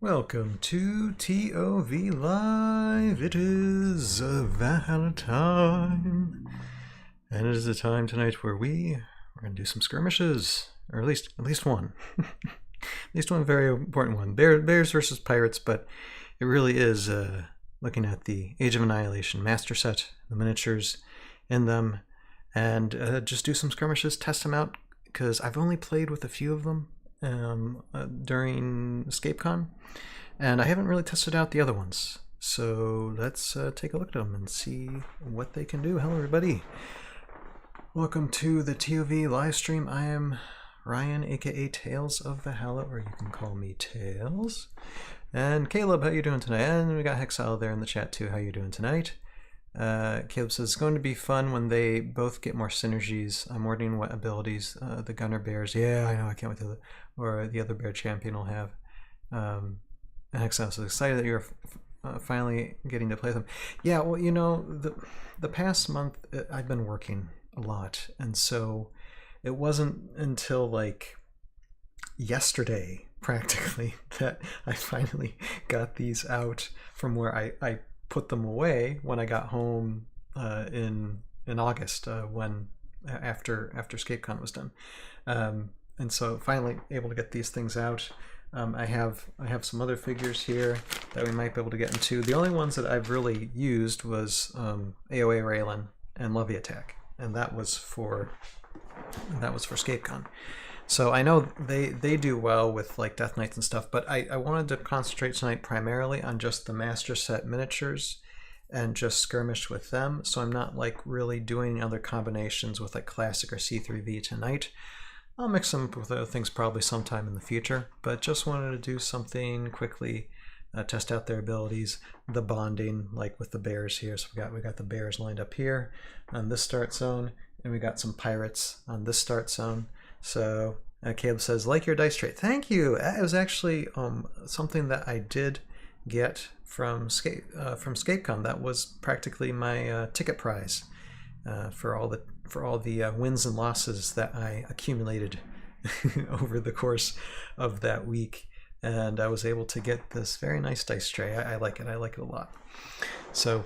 Welcome to ToV Live. It is Valhalla time. And it is a time tonight where we're going to do some skirmishes. Or at least one. At least one very important one. Bears versus pirates, but it really is looking at the Age of Annihilation master set, the miniatures in them, and just do some skirmishes, test them out, because I've only played with a few of them during EscapeCon, and I haven't really tested out the other ones. So let's take a look at them and see what they can do. Hello everybody. Welcome to the ToV live stream. I am Ryan, aka Tales of Valhalla, or you can call me Tails. And Caleb, how you doing tonight? And we got Hexile there in the chat too. How you doing tonight? Caleb says it's going to be fun when they both get more synergies. I'm wondering what abilities the Gunner Bears. Yeah, I know. I can't wait to or the other Bear champion will have. And Hexile says excited that you're finally getting to play them. Yeah, well, you know, the past month I've been working a lot, and so it wasn't until like yesterday practically that I finally got these out from where I put them away when I got home in August when after EscapeCon was done, and so finally able to get these things out. I have some other figures here that we might be able to get into. The only ones that I've really used was AoA Raelin and Levy Attack, and that was for EscapeCon. So I know they do well with like Death Knights and stuff, but I wanted to concentrate tonight primarily on just the Master Set miniatures and just skirmish with them. So I'm not like really doing other combinations with like Classic or C3V tonight. I'll mix them up with other things probably sometime in the future, but just wanted to do something quickly, test out their abilities, the bonding like with the bears here. So we got the bears lined up here on this start zone, and we got some pirates on this start zone. So Caleb says, like your dice tray. Thank you. It was actually something that I did get from ScapeCon. That was practically my ticket prize for all the wins and losses that I accumulated over the course of that week. And I was able to get this very nice dice tray. I like it. I like it a lot. So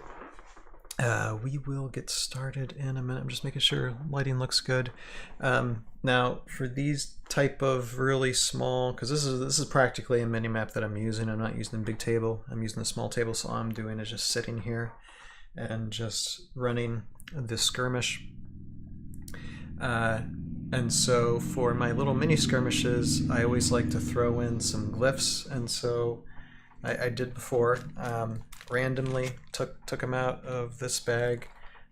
we will get started in a minute. I'm just making sure lighting looks good. Now for these type of really small, because this is practically a mini map that I'm using. I'm not using the big table. I'm using the small table. So all I'm doing is just sitting here and just running this skirmish. And so for my little mini skirmishes, I always like to throw in some glyphs, and so I did before. Randomly took them out of this bag,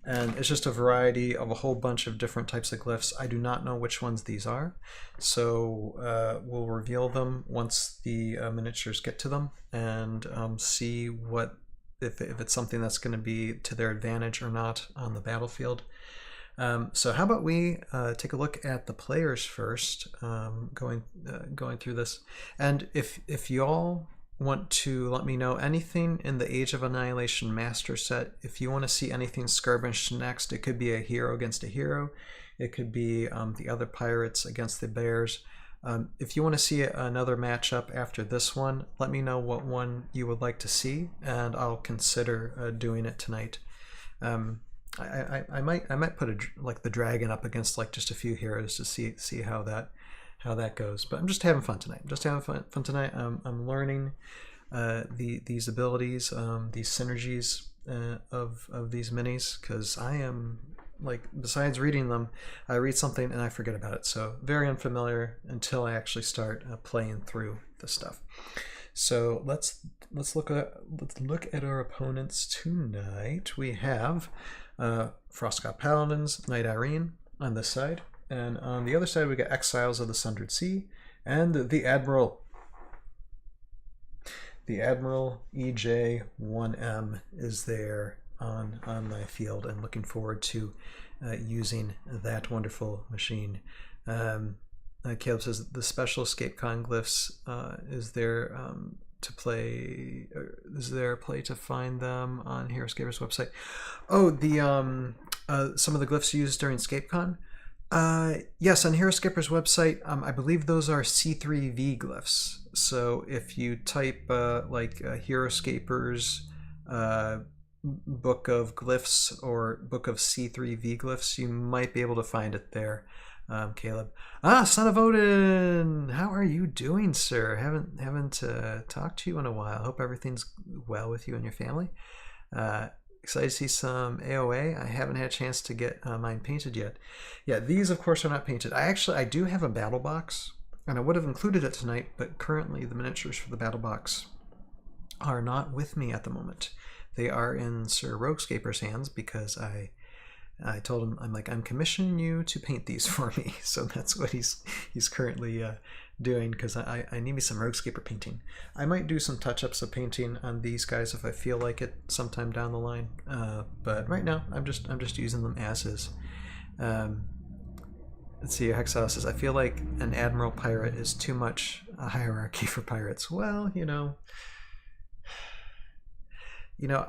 and it's just a variety of a whole bunch of different types of glyphs. I do not know which ones these are, so we'll reveal them once the miniatures get to them, and see what if it's something that's going to be to their advantage or not on the battlefield. So how about we take a look at the players first, going through this, and if y'all want to let me know anything in the Age of Annihilation master set, if you want to see anything skirmish next, it could be a hero against a hero, it could be the other pirates against the bears. If you want to see another matchup after this one, let me know what one you would like to see, and I'll consider doing it tonight. I might put like the dragon up against like just a few heroes to see how that goes. But I'm just having fun tonight. I'm learning these abilities, these synergies of these minis, because I am like, besides reading them, I read something and I forget about it. So very unfamiliar until I actually start playing through the stuff. So let's look at our opponents tonight. We have Frostcop Paladins, Knight Irene on this side, and on the other side we got Exiles of the Sundered Sea and the Admiral. The Admiral EJ1M is there on my field, and looking forward to using that wonderful machine. Caleb says the special EscapeCon glyphs is there to play, is there a play to find them on Heroscape's website? Oh, the some of the glyphs used during EscapeCon? Yes, on Heroscape's website, I believe those are C3V glyphs. So if you type like Heroscapers Book of Glyphs or Book of C3V Glyphs, you might be able to find it there. Caleb. Son of Odin! How are you doing, sir? Haven't talked to you in a while. Hope everything's well with you and your family. Excited to see some AoA. I haven't had a chance to get mine painted yet. Yeah, these of course are not painted. I do have a battle box, and I would have included it tonight, but currently the miniatures for the battle box are not with me at the moment. They are in Sir Roguescaper's hands because I told him, I'm commissioning you to paint these for me. So that's what he's currently doing, because I need me some Roguescaper painting. I might do some touch-ups of painting on these guys if I feel like it sometime down the line. But right now I'm just using them as is. Let's see, Hexaus says, I feel like an Admiral Pirate is too much a hierarchy for pirates. Well,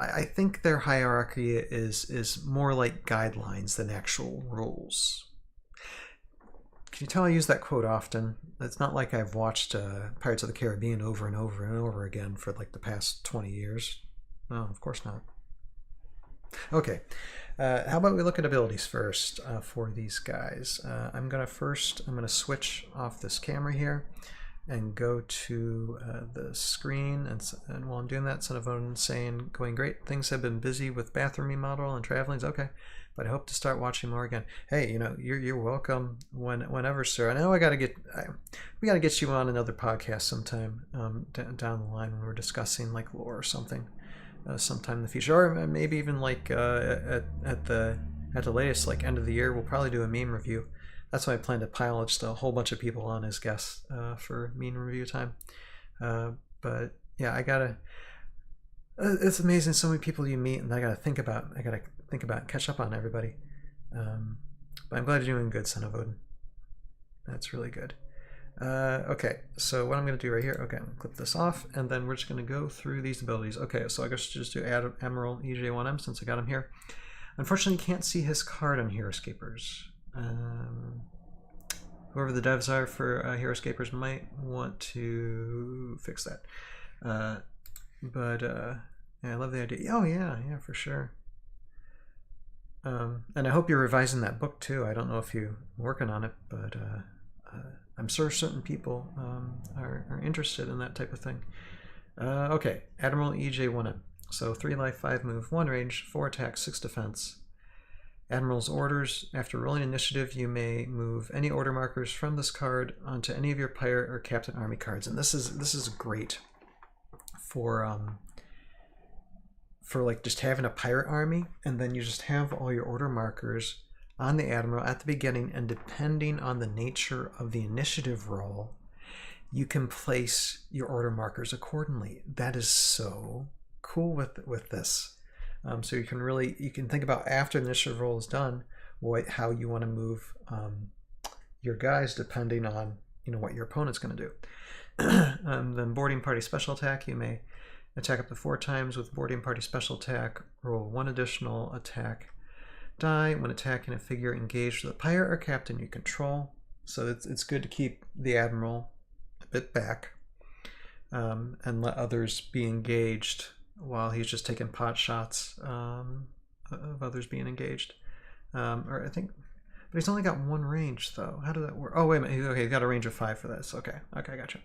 I think their hierarchy is more like guidelines than actual rules. Can you tell I use that quote often? It's not like I've watched Pirates of the Caribbean over and over and over again for like the past 20 years. No, of course not. Okay, how about we look at abilities first for these guys. I'm gonna switch off this camera here and go to the screen, and while I'm doing that, Son of Odin saying, going great, things have been busy with bathroom remodel and travelings. Okay, but I hope to start watching more again. Hey, you're welcome whenever, sir. I know we gotta get you on another podcast sometime down the line when we're discussing like lore or something sometime in the future, or maybe even like at the latest, like end of the year, we'll probably do a meme review. That's why I plan to pile just a whole bunch of people on as guests for meme review time. But yeah, it's amazing so many people you meet, and I gotta think about catch up on everybody. But I'm glad you're doing good, Son of Odin. That's really good. Okay, so what I'm gonna do right here, okay, I'm gonna clip this off, and then we're just gonna go through these abilities. Okay, so I guess just do Admiral EJ1M since I got him here. Unfortunately, you can't see his card on Heroscapers. Whoever the devs are for Heroscapers might want to fix that. Yeah, I love the idea. Oh yeah, for sure. And I hope you're revising that book too. I don't know if you're working on it, but I'm sure certain people are interested in that type of thing. Okay, Admiral EJ1M. So 3 life, 5 move, 1 range, 4 attack, 6 defense. Admiral's orders. After rolling initiative, you may move any order markers from this card onto any of your pirate or captain army cards, and this is great for like just having a pirate army, and then you just have all your order markers on the Admiral at the beginning, and depending on the nature of the initiative roll, you can place your order markers accordingly. That is so cool with this. So you can think about after the initiative roll is done, how you want to move your guys depending on what your opponent's going to do. Then boarding party special attack, you may attack up to 4 times with boarding party special attack. Roll 1 additional attack die when attacking a figure engaged with a pirate or captain you control. So it's good to keep the Admiral a bit back and let others be engaged while he's just taking pot shots of others being engaged. Or I think, but he's only got 1 range though. How does that work? Oh wait a minute. Okay, he's got a range of 5 for this. Okay, gotcha.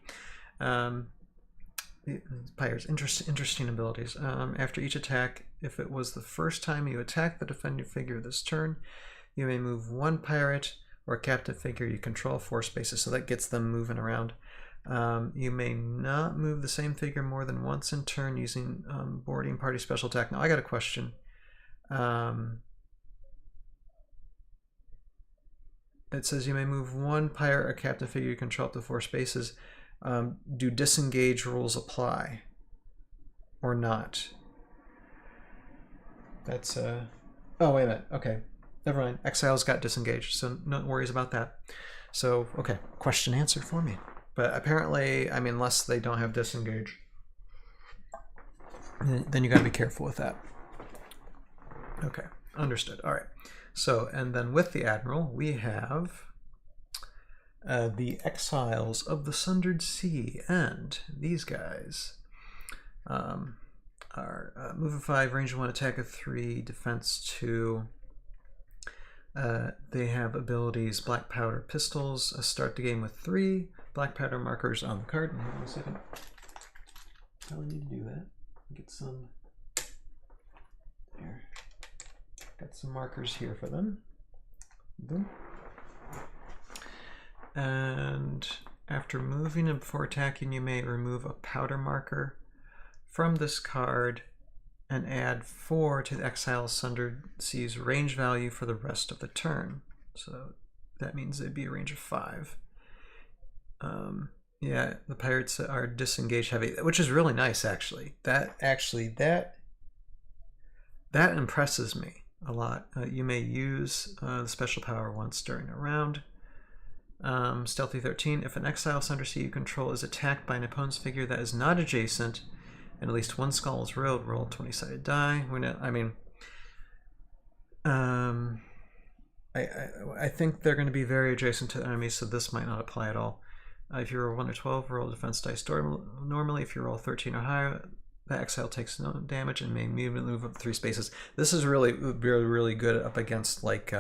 Pirates, interesting abilities. After each attack, if it was the first time you attack the defending figure this turn, you may move 1 pirate or captive figure you control 4 spaces. So that gets them moving around. You may not move the same figure more than once in turn using boarding party special attack. Now I got a question. It says you may move 1 pirate or captain figure you control up to 4 spaces. Do disengage rules apply or not? That's oh wait a minute. Okay, never mind. Exile's got disengaged, so no worries about that. So okay, question answered for me. But apparently, I mean, unless they don't have disengage, then you got to be careful with that. Okay, understood. All right. So, and then with the Admiral, we have the Exiles of the Sundered Sea, and these guys are move of 5, range of 1, attack of 3, defense 2. They have abilities Black Powder Pistols. Start the game with 3 black powder markers on the card. Hold on a second. How do we need to do that? Get some. There. Got some markers here for them. Boom. And after moving and before attacking, you may remove a powder marker from this card and add 4 to the Exile Sundered Sea's range value for the rest of the turn. So that means it'd be a range of 5. Yeah, the pirates are disengage heavy, which is really nice, actually. That impresses me a lot. You may use the special power once during a round. Stealthy 13. If an Exile Sundered Sea you control is attacked by an opponent's figure that is not adjacent, and at least one skull is rolled, roll a 20-sided die. I think they're going to be very adjacent to the enemy, so this might not apply at all. If you roll 1 or 12, roll a defense dice normally. If you roll 13 or higher, the exile takes no damage and may move up 3 spaces. This is really good up against like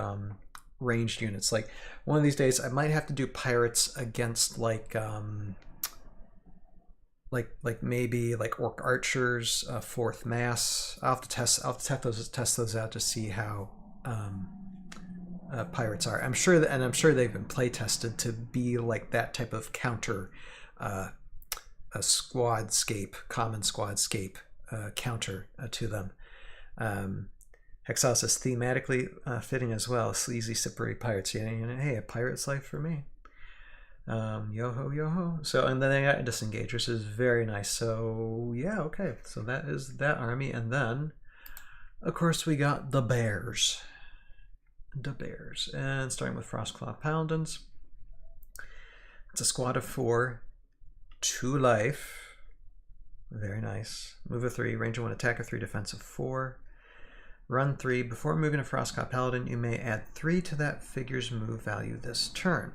ranged units. Like one of these days, I might have to do pirates against like maybe like orc archers, 4th mass. I'll have to test those out to see how pirates are. I'm sure they've been play tested to be like that type of counter, a squadscape, common squadscape counter to them. Hexalis is thematically fitting as well. Sleazy, slippery pirates. Hey, a pirate's life for me. Yo ho, yo ho. So, and then they got disengage, which is very nice. So yeah, okay. So that is that army, and then of course we got the bears. And starting with Frostclaw Paladins. It's a squad of 4, 2 life. Very nice. Move of 3, range of 1, attack of 3, defense of 4. Run 3. Before moving a Frostclaw Paladin, you may add 3 to that figure's move value this turn.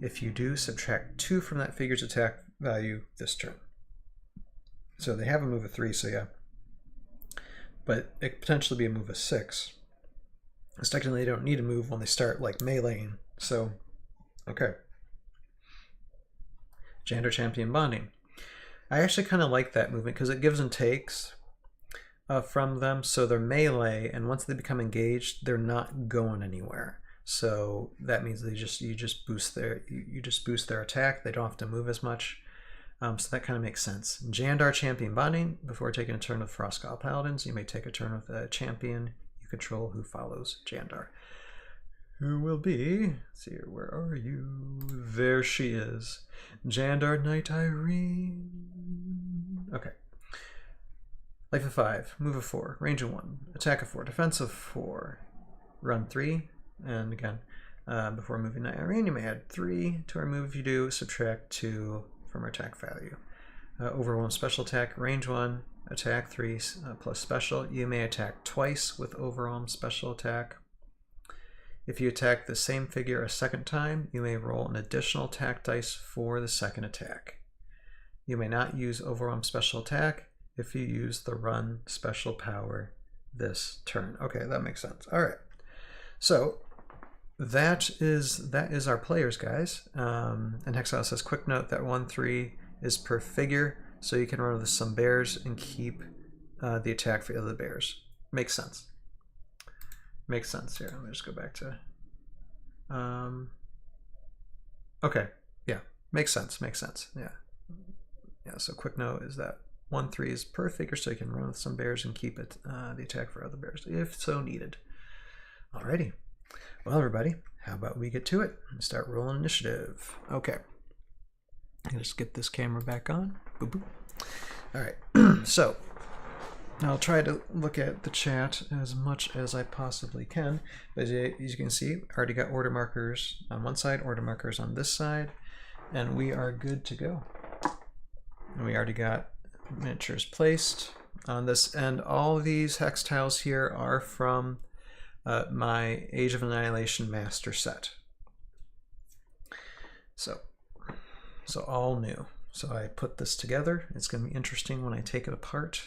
If you do, subtract 2 from that figure's attack value this turn. So they have a move of 3, so yeah. But it could potentially be a move of 6. Because technically they don't need to move when they start like meleeing. So, okay. Jandar Champion Bonding. I actually kind of like that movement because it gives and takes from them. So they're melee, and once they become engaged, they're not going anywhere. So that means you just boost their attack. They don't have to move as much. So that kind of makes sense. Jandar Champion Bonding. Before taking a turn with Frostclaw Paladins, you may take a turn with a champion control who follows Jandar. Who will be? Let's see here, where are you? There she is. Jandar Knight Irene. Okay. Life of 5, move of 4, range of 1, attack of 4, defense of 4, run 3, and again, before moving Knight Irene, you may add 3 to our move. If you do, subtract 2 from our attack value. Overwhelm special attack, range 1, attack 3 plus special. You may attack twice with overwhelm special attack. If you attack the same figure a second time, you may roll an additional attack dice for the second attack. You may not use overwhelm special attack if you use the run special power this turn. Okay, that makes sense. All right. So that is our players, guys. And Hexile says, quick note that 1/3 is per figure. So you can run with some bears and keep the attack for the other bears. Makes sense. Makes sense here. Let me just go back to... okay, yeah, makes sense, yeah. Yeah, so quick note is that 1/3 is per figure, so you can run with some bears and keep it the attack for other bears, if so needed. Alrighty. Well, everybody, how about we get to it and start rolling initiative. Okay. Let's get this camera back on. Boop, boop. All right, so I'll try to look at the chat as much as I possibly can. But as you can see, I already got order markers on one side, order markers on this side, and we are good to go. And we already got miniatures placed on this, and all these hex tiles here are from my Age of Annihilation master set. So all new. So I put this together. It's going to be interesting when I take it apart.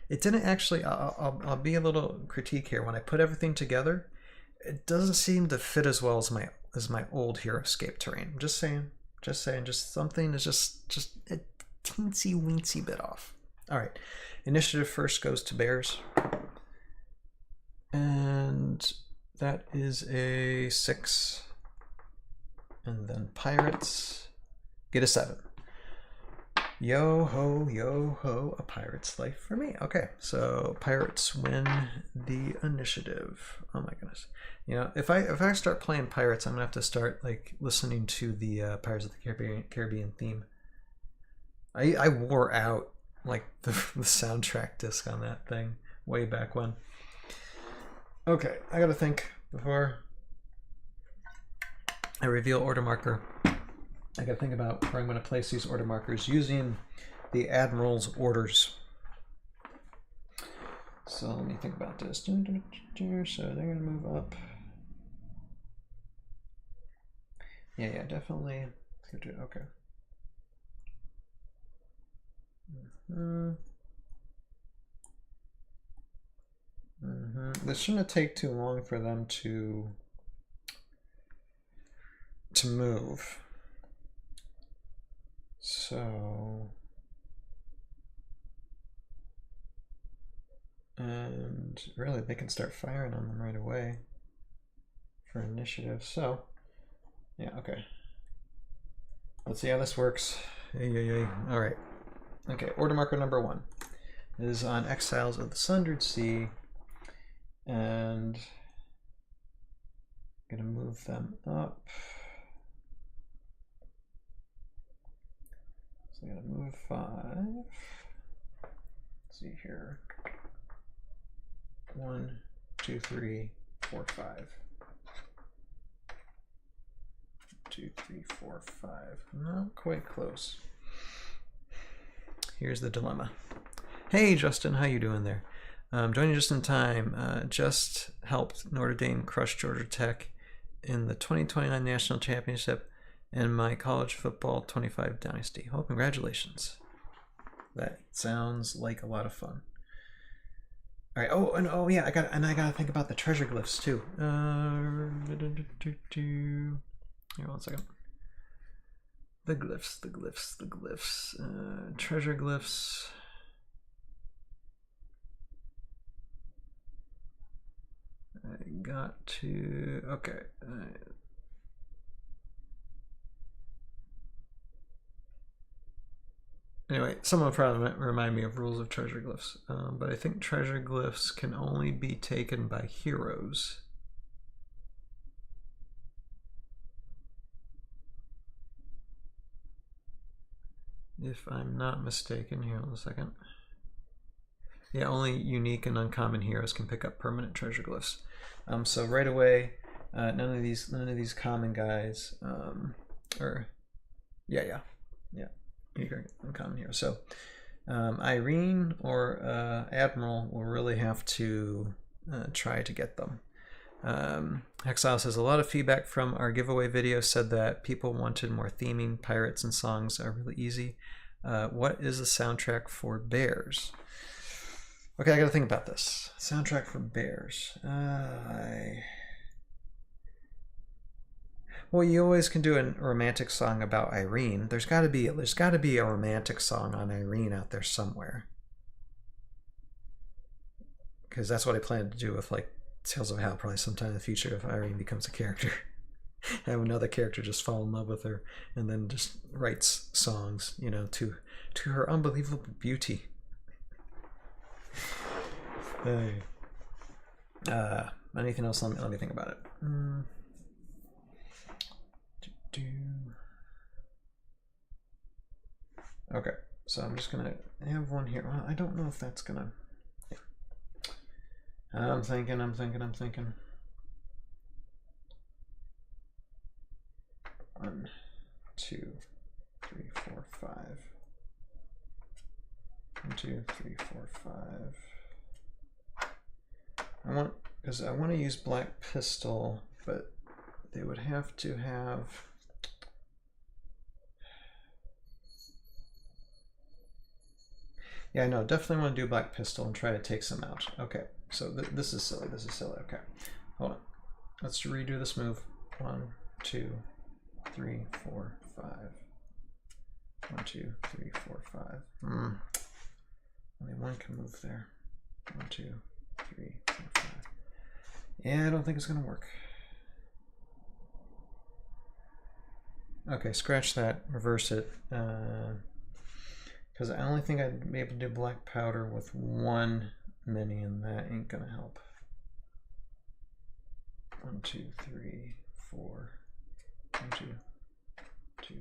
It didn't actually, I'll be a little critique here. When I put everything together, it doesn't seem to fit as well as my old Heroscape terrain. I'm just saying, just something is just a teensy weensy bit off. All right, initiative first goes to bears. And that is a 6. And then pirates get a 7. Yo ho, a pirate's life for me. Okay, so pirates win the initiative. Oh my goodness. You know, if I start playing pirates, I'm gonna have to start like listening to the Pirates of the Caribbean theme. I wore out like the soundtrack disc on that thing way back when. Okay, I gotta think before I reveal order marker. I gotta think about where I'm gonna place these order markers using the Admiral's orders. So let me think about this. So they're gonna move up. Yeah, definitely. Okay. This shouldn't take too long for them to move. So, and really they can start firing on them right away for initiative. So, yeah, okay. Let's see how this works. All right. Okay, order marker number 1 is on Exiles of the Sundered Sea, and I'm gonna move them up. So I'm gonna move 5. Let's see here. 1, 2, 3, 4, 5. 2, 3, 4, 5. Not quite close. Here's the dilemma. Hey Justin, how you doing there? Joining just in time. Just helped Notre Dame crush Georgia Tech in the 2029 National Championship and my college football 25 dynasty. Oh, congratulations. That sounds like a lot of fun. All right. Oh, and oh yeah, I gotta think about the treasure glyphs too. Here, 1 second. The glyphs. Treasure glyphs. I got to, okay. Anyway, someone probably remind me of rules of treasure glyphs, but I think treasure glyphs can only be taken by heroes. If I'm not mistaken, here, 1 second. Yeah, only unique and uncommon heroes can pick up permanent treasure glyphs. So right away, none of these common guys, yeah, uncommon heroes. So Irene or Admiral will really have to try to get them. Exiles has a lot of feedback from our giveaway video, said that people wanted more theming. Pirates and songs are really easy. What is the soundtrack for Bears? Okay, I gotta think about this. Soundtrack for Bears. Well, you always can do a romantic song about Irene. There's gotta be a romantic song on Irene out there somewhere. Because that's what I plan to do with like Tales of Hal probably sometime in the future if Irene becomes a character. Have another character just fall in love with her and then just writes songs, you know, to her unbelievable beauty. Anything else? Let me think about it. Okay, so I'm just gonna have one here. Well, I don't know if that's gonna. I'm thinking. 1, 2, 3, 4, 5. 1, 2, 3, 4, 5. I want to use Black Pistol, but they would have to have. Yeah, no, definitely want to do Black Pistol and try to take some out. Okay, so this is silly. This is silly. Okay, hold on. Let's redo this move. 1, 2, 3, 4, 5. 1, 2, 3, 4, 5. Only one can move there. 1, 2, 3, 4, 5. Yeah, I don't think it's gonna work. Okay, scratch that. Reverse it. Because I only think I'd be able to do black powder with one minion. That ain't gonna help. 1, 2, 3, 4. 1, 2, 2,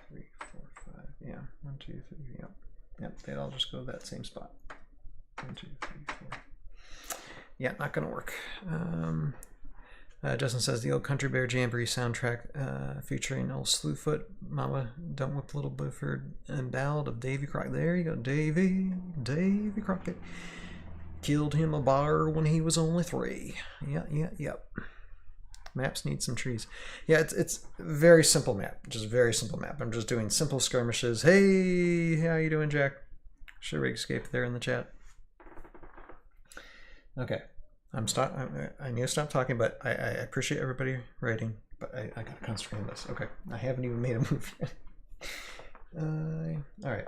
3, 4, 5. Yeah, 1, 2, 3. Yep, yep. They'd all just go to that same spot. 1, 2, 3, 4. Yeah, not gonna work. Justin says the old Country Bear Jamboree soundtrack featuring old Slewfoot, Mama Don't Whip Little Buford, and Ballad of Davy Crockett. There you go, Davy Crockett. Killed him a bar when he was only 3. Yep. Maps need some trees. Yeah, it's a very simple map, just very simple map. I'm just doing simple skirmishes. Hey, how you doing, Jack? Heroscape there in the chat. Okay. I need to stop talking, but I appreciate everybody writing, but I gotta concentrate on this. Okay, I haven't even made a move yet. All right,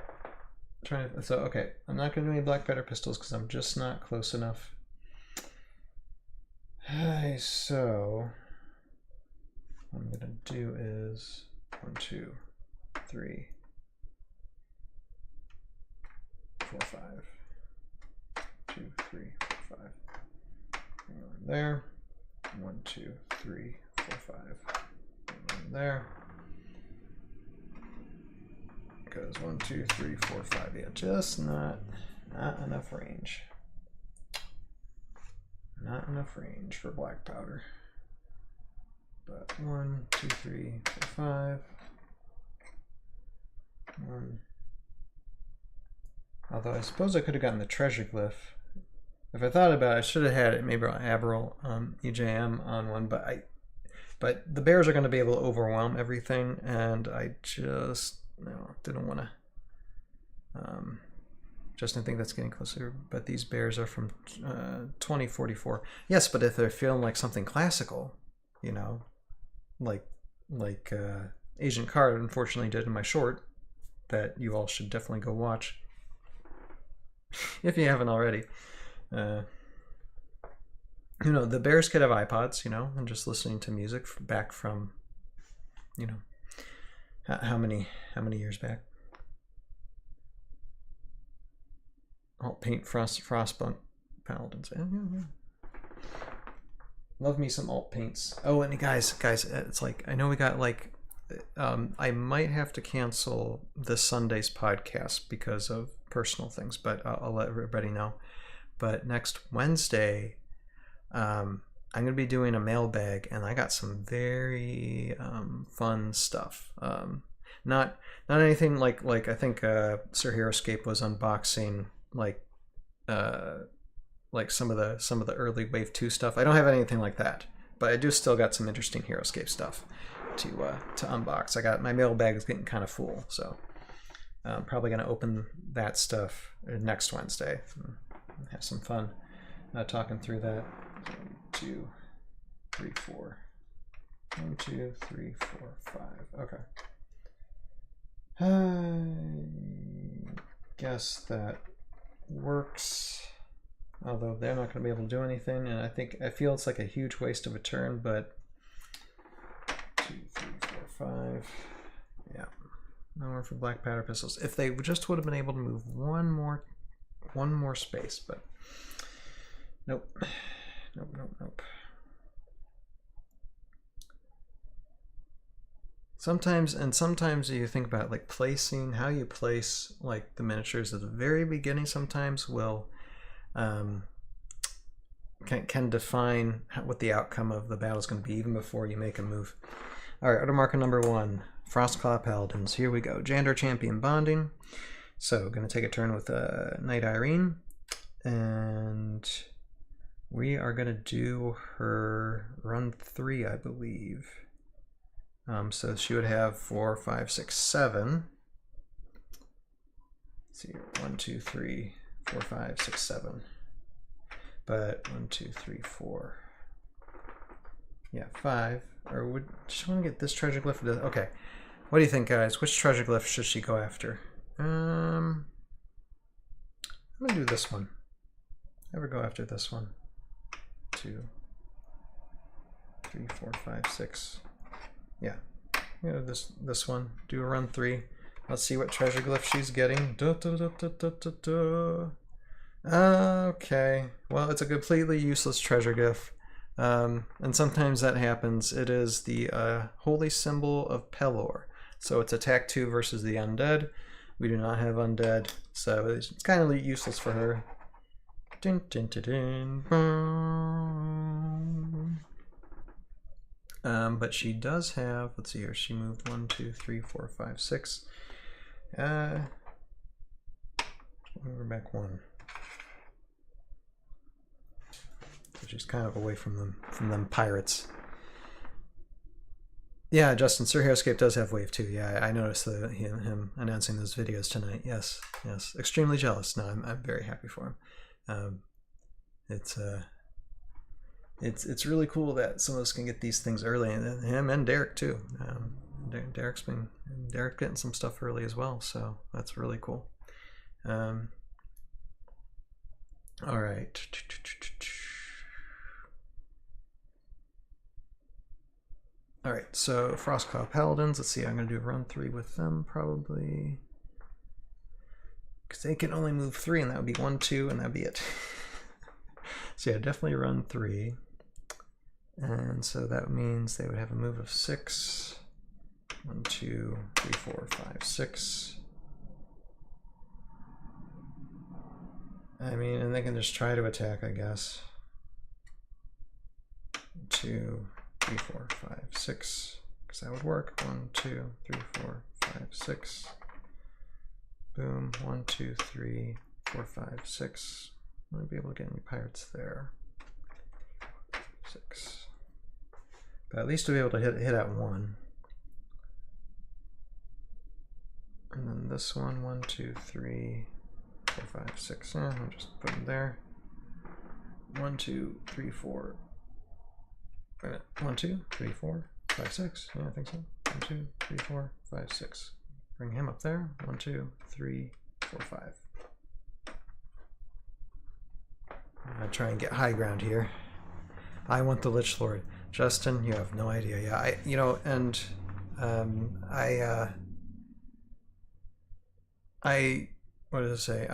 okay, I'm not gonna do any black powder pistols because I'm just not close enough. So what I'm gonna do is 1, 2, 3, 4, 5. 2, 3, 4, 5. There. 1, 2, 3, 4, 5. And there. Goes 1, 2, 3, 4, 5. Yeah, just not enough range. Not enough range for black powder. But 1, 2, 3, 4, 5. 1. Although I suppose I could have gotten the treasure glyph. If I thought about it, I should have had it maybe on Aberral EJM on one, but the bears are going to be able to overwhelm everything, and I just didn't want to. Just didn't think that's getting closer. But these bears are from 2044. Yes, but if they're feeling like something classical, you know, like Agent Card unfortunately did in my short, that you all should definitely go watch if you haven't already. You know, the bears could have iPods, you know, and just listening to music back from, you know, how many years back? Alt paint frostbunk paladins. Yeah. Love me some alt paints. Oh, and guys, it's like I know we got like I might have to cancel this Sunday's podcast because of personal things, but I'll let everybody know. But next Wednesday, I'm going to be doing a mailbag, and I got some very fun stuff. Not anything like I think Sir Heroscape was unboxing like some of the early Wave 2 stuff. I don't have anything like that, but I do still got some interesting Heroscape stuff to unbox. I got my mailbag is getting kind of full, so I'm probably going to open that stuff next Wednesday. Have some fun talking through that. 1, 2, 3, 4. 1, 2, 3, 4, 5. Okay. I guess that works. Although they're not going to be able to do anything, and I feel it's like a huge waste of a turn, but 2, 3, 4, 5. Yeah. No more for black powder pistols. If they just would have been able to move one more space, but nope. Sometimes you think about like placing, how you place like the miniatures at the very beginning sometimes will can define what the outcome of the battle is going to be even before you make a move. All right, order marker number 1, Frostclaw Paladins. Here we go. Jandar Champion Bonding. So, going to take a turn with Knight Irene, and we are going to do her run 3, I believe. So she would have 4, 5, 6, 7. Let's see here. 1, 2, 3, 4, 5, 6, 7. But 1, 2, 3, 4. Yeah, 5. Or would she want to get this treasure glyph? Okay. What do you think, guys? Which treasure glyph should she go after? I'm gonna do this one. Never go after this one. 2, 3, 4, 5, 6. Yeah. You know, this one. Do a run 3. Let's see what treasure glyph she's getting. Okay. Well, it's a completely useless treasure glyph. And sometimes that happens. It is the holy symbol of Pelor. So it's attack 2 versus the undead. We do not have undead, so it's kind of useless for her. Dun, dun, dun, dun. But she does have, let's see here, she moved 1, 2, 3, 4, 5, 6. Move her back 1. So she's kind of away from them pirates. Yeah, Justin, Sir Heroscape does have wave 2. Yeah, I noticed him announcing those videos tonight. Yes, yes. Extremely jealous. No, I'm very happy for him. It's really cool that some of us can get these things early, and him and Derek too. Derek's getting some stuff early as well, so that's really cool. All right. All right, so Frostclaw Paladins. Let's see. I'm gonna do run 3 with them probably, because they can only move 3, and that would be 1, 2, and that'd be it. So yeah, definitely run 3, and so that means they would have a move of 6. 1, 2, 3, 4, 5, 6. I mean, and they can just try to attack, I guess. 2, 3, 4, 5, 6, because that would work. 1, 2, 3, 4, 5, 6. Boom. 1, 2, 3, 4, 5, 6. I won't be able to get any pirates there. 6. But at least we'll be able to hit at 1. And then this one, 1, 2, 3, 4, 5, 6. I'll just put them there. 1, 2, 3, 4. 1, 2, 3, 4, 5, 6. Yeah, I think so. 1, 2, 3, 4, 5, 6. Bring him up there. 1, 2, 3, 4, 5. I'm gonna try and get high ground here. I want the Lich Lord. Justin, you have no idea. Yeah, what did it say?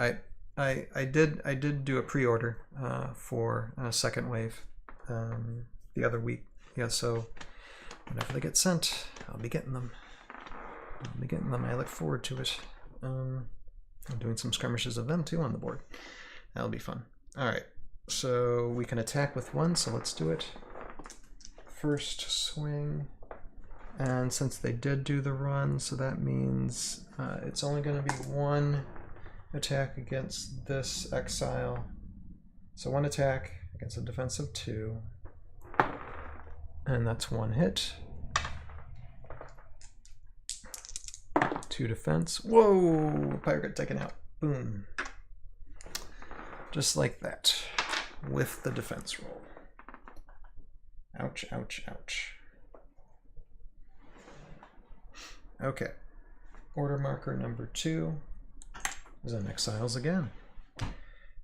I did do a pre-order for a second wave the other week. Yeah, so whenever they get sent, I'll be getting them. I look forward to it. I'm doing some skirmishes of them too on the board. That'll be fun. All right, so we can attack with 1. So let's do it. First swing. And since they did do the run, so that means it's only going to be 1 attack against this exile. So 1 attack against a defense of 2. And that's 1 hit. 2 defense. Whoa! Pirate got taken out. Boom. Just like that. With the defense roll. Ouch, ouch, ouch. Okay, order marker number 2 is on exiles again.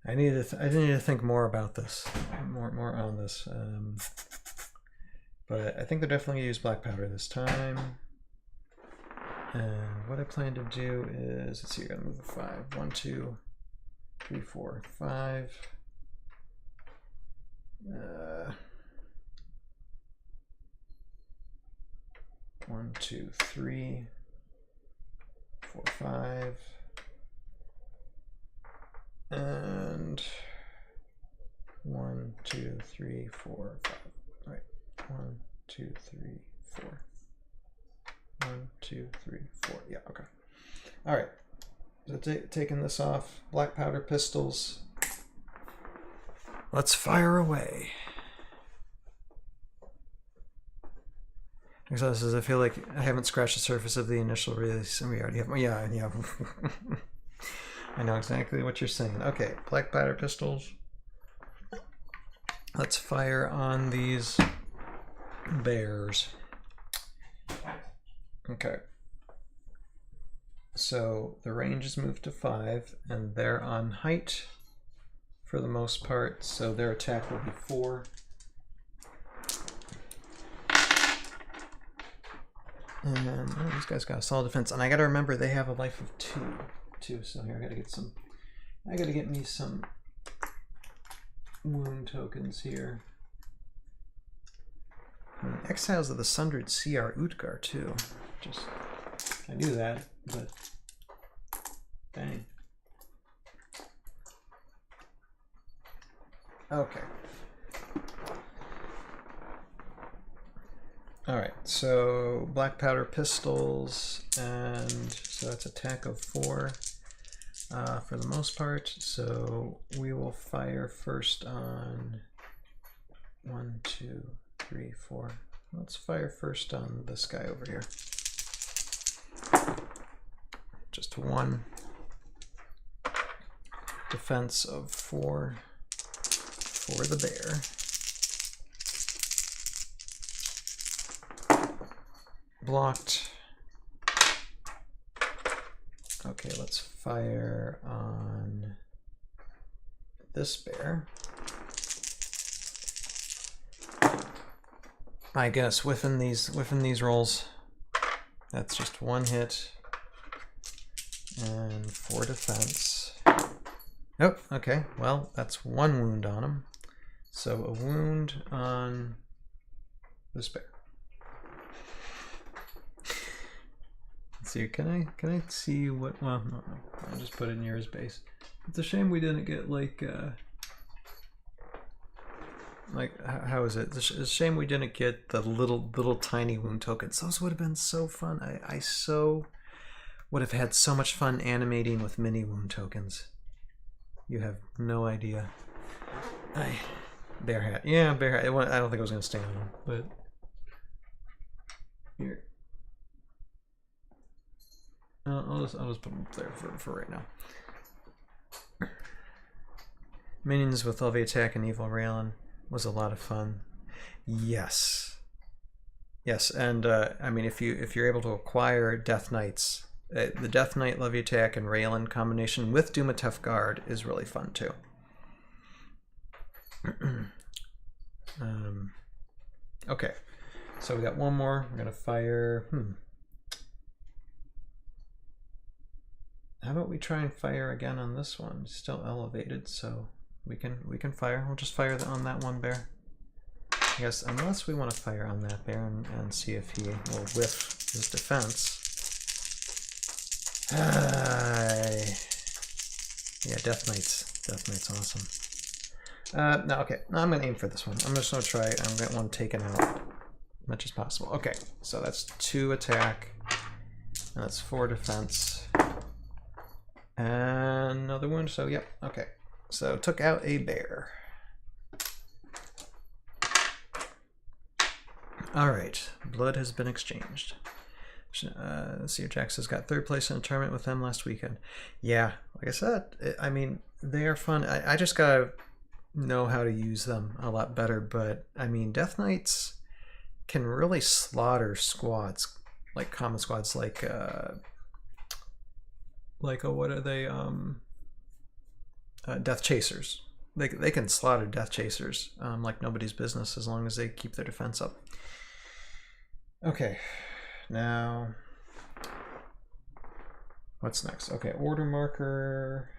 I need to think more about this, more on this. But I think they're definitely gonna use black powder this time. And what I plan to do is, let's see, you're gonna move a 5. 1, 2, 3, 4, 5. 1, 2, 3, 4, 5, and 1, 2, 3, 4, 5. All right, 1, 2, 3, 4. 1, 2, 3, 4. Yeah, okay. All right. So taking this off. Black powder pistols. Let's fire away. Because I feel like I haven't scratched the surface of the initial release, and we already have. Yeah. I know exactly what you're saying. Okay, black powder pistols. Let's fire on these bears. Okay. So the range is moved to 5, and they're on height for the most part, so their attack will be 4. And oh, these guys got a solid defense, and I gotta remember they have a life of 2 too. So here I gotta get me some wound tokens here. And Exiles of the Sundered Sea are Utgar too. Just I knew that, but dang. Okay. Alright, so black powder pistols, and so that's attack of 4 for the most part. So we will fire first on 1, 2, 3, 4. Let's fire first on this guy over here. Just 1. Defense of 4 for the bear. Blocked. Okay, let's fire on this bear. My goodness, whiffing these rolls. That's just 1 hit and 4 defense. Oh, okay. Well, that's 1 wound on him. So a wound on this bear. Let's see, can I see what? Well, no. I'll just put it near his base. It's a shame we didn't get like how is it? It's a shame we didn't get the little tiny wound tokens. Those would have been so fun. I so would have had so much fun animating with mini wound tokens. You have no idea. Bear hat. Yeah, bear hat. I don't think I was going to stay on him, but here. I'll just put them up there for right now. Minions with LV attack and evil Raelin was a lot of fun. Yes, and I mean if you're able to acquire Death Knights, the Death Knight Levy attack and Raelin combination with Dumatef Guard is really fun too. Okay, so we got one more. We're gonna fire. How about we try and fire again on this one? It's still elevated, so we can fire. We'll just fire on that one bear. I guess unless we want to fire on that bear and see if he will whiff his defense. Yeah, Death Knight's awesome. No, okay. No, I'm gonna aim for this one. I'm just gonna try. I'm gonna get one taken out as much as possible. Okay, so that's 2 attack, and that's 4 defense. And another wound, so yep, okay. So took out a bear. Alright, blood has been exchanged. Seer Jax has got 3rd place in a tournament with them last weekend. Yeah, like I said, I mean, they are fun. I just gotta know how to use them a lot better, but I mean, Death Knights can really slaughter squads, like common squads, like what are they? Death Chasers. They can slaughter Death Chasers like nobody's business as long as they keep their defense up. Okay, now what's next? Okay, order marker.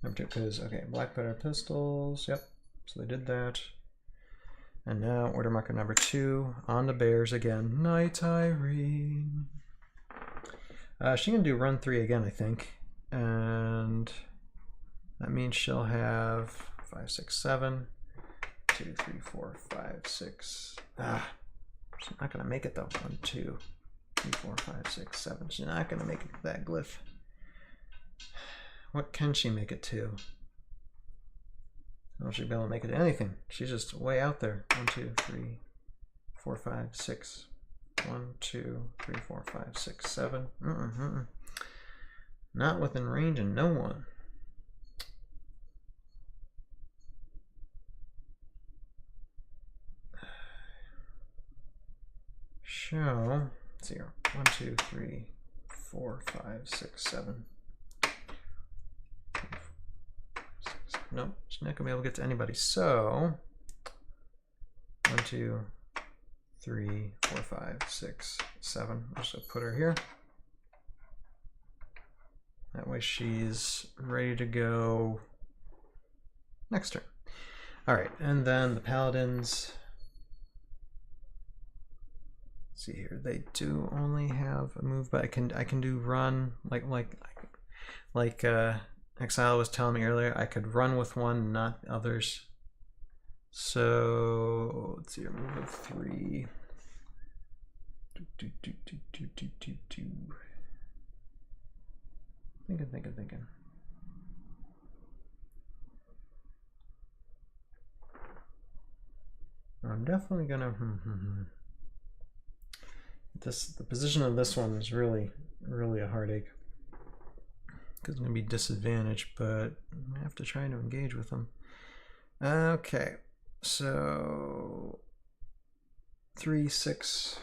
Okay, black powder pistols. Yep, so they did that. And now order marker number 2 on the bears again. Night Irene. She can do run 3 again, I think, and that means she'll have 5, 6, 7, 2, 3, 4, 5, 6. She's not gonna make it though. 1, 2, 3, 4, 5, 6, 7. She's not gonna make it to that glyph. What can she make it to? Well, she'll be able to make it to anything. She's just way out there. 1, 2, 3, 4, 5, 6. 1, 2, 3, 4, 5, 6, 7. Not within range and no one. show. Let's see here. 1, 2, 3, 4, 5, 6, 7. Nope, she's not gonna be able to get to anybody. So 1, 2, 3, 4, 5, 6, 7. I'll just put her here. That way she's ready to go next turn. All right, and then the paladins. Let's see here, they do only have a move, but I can do run like Exile was telling me earlier. I could run with one, not others. So let's see, a move of 3. Thinking. I'm definitely gonna. The position of this one is really a heartache because I'm gonna be disadvantaged, but I have to try to engage with them. Okay, so 3, 6,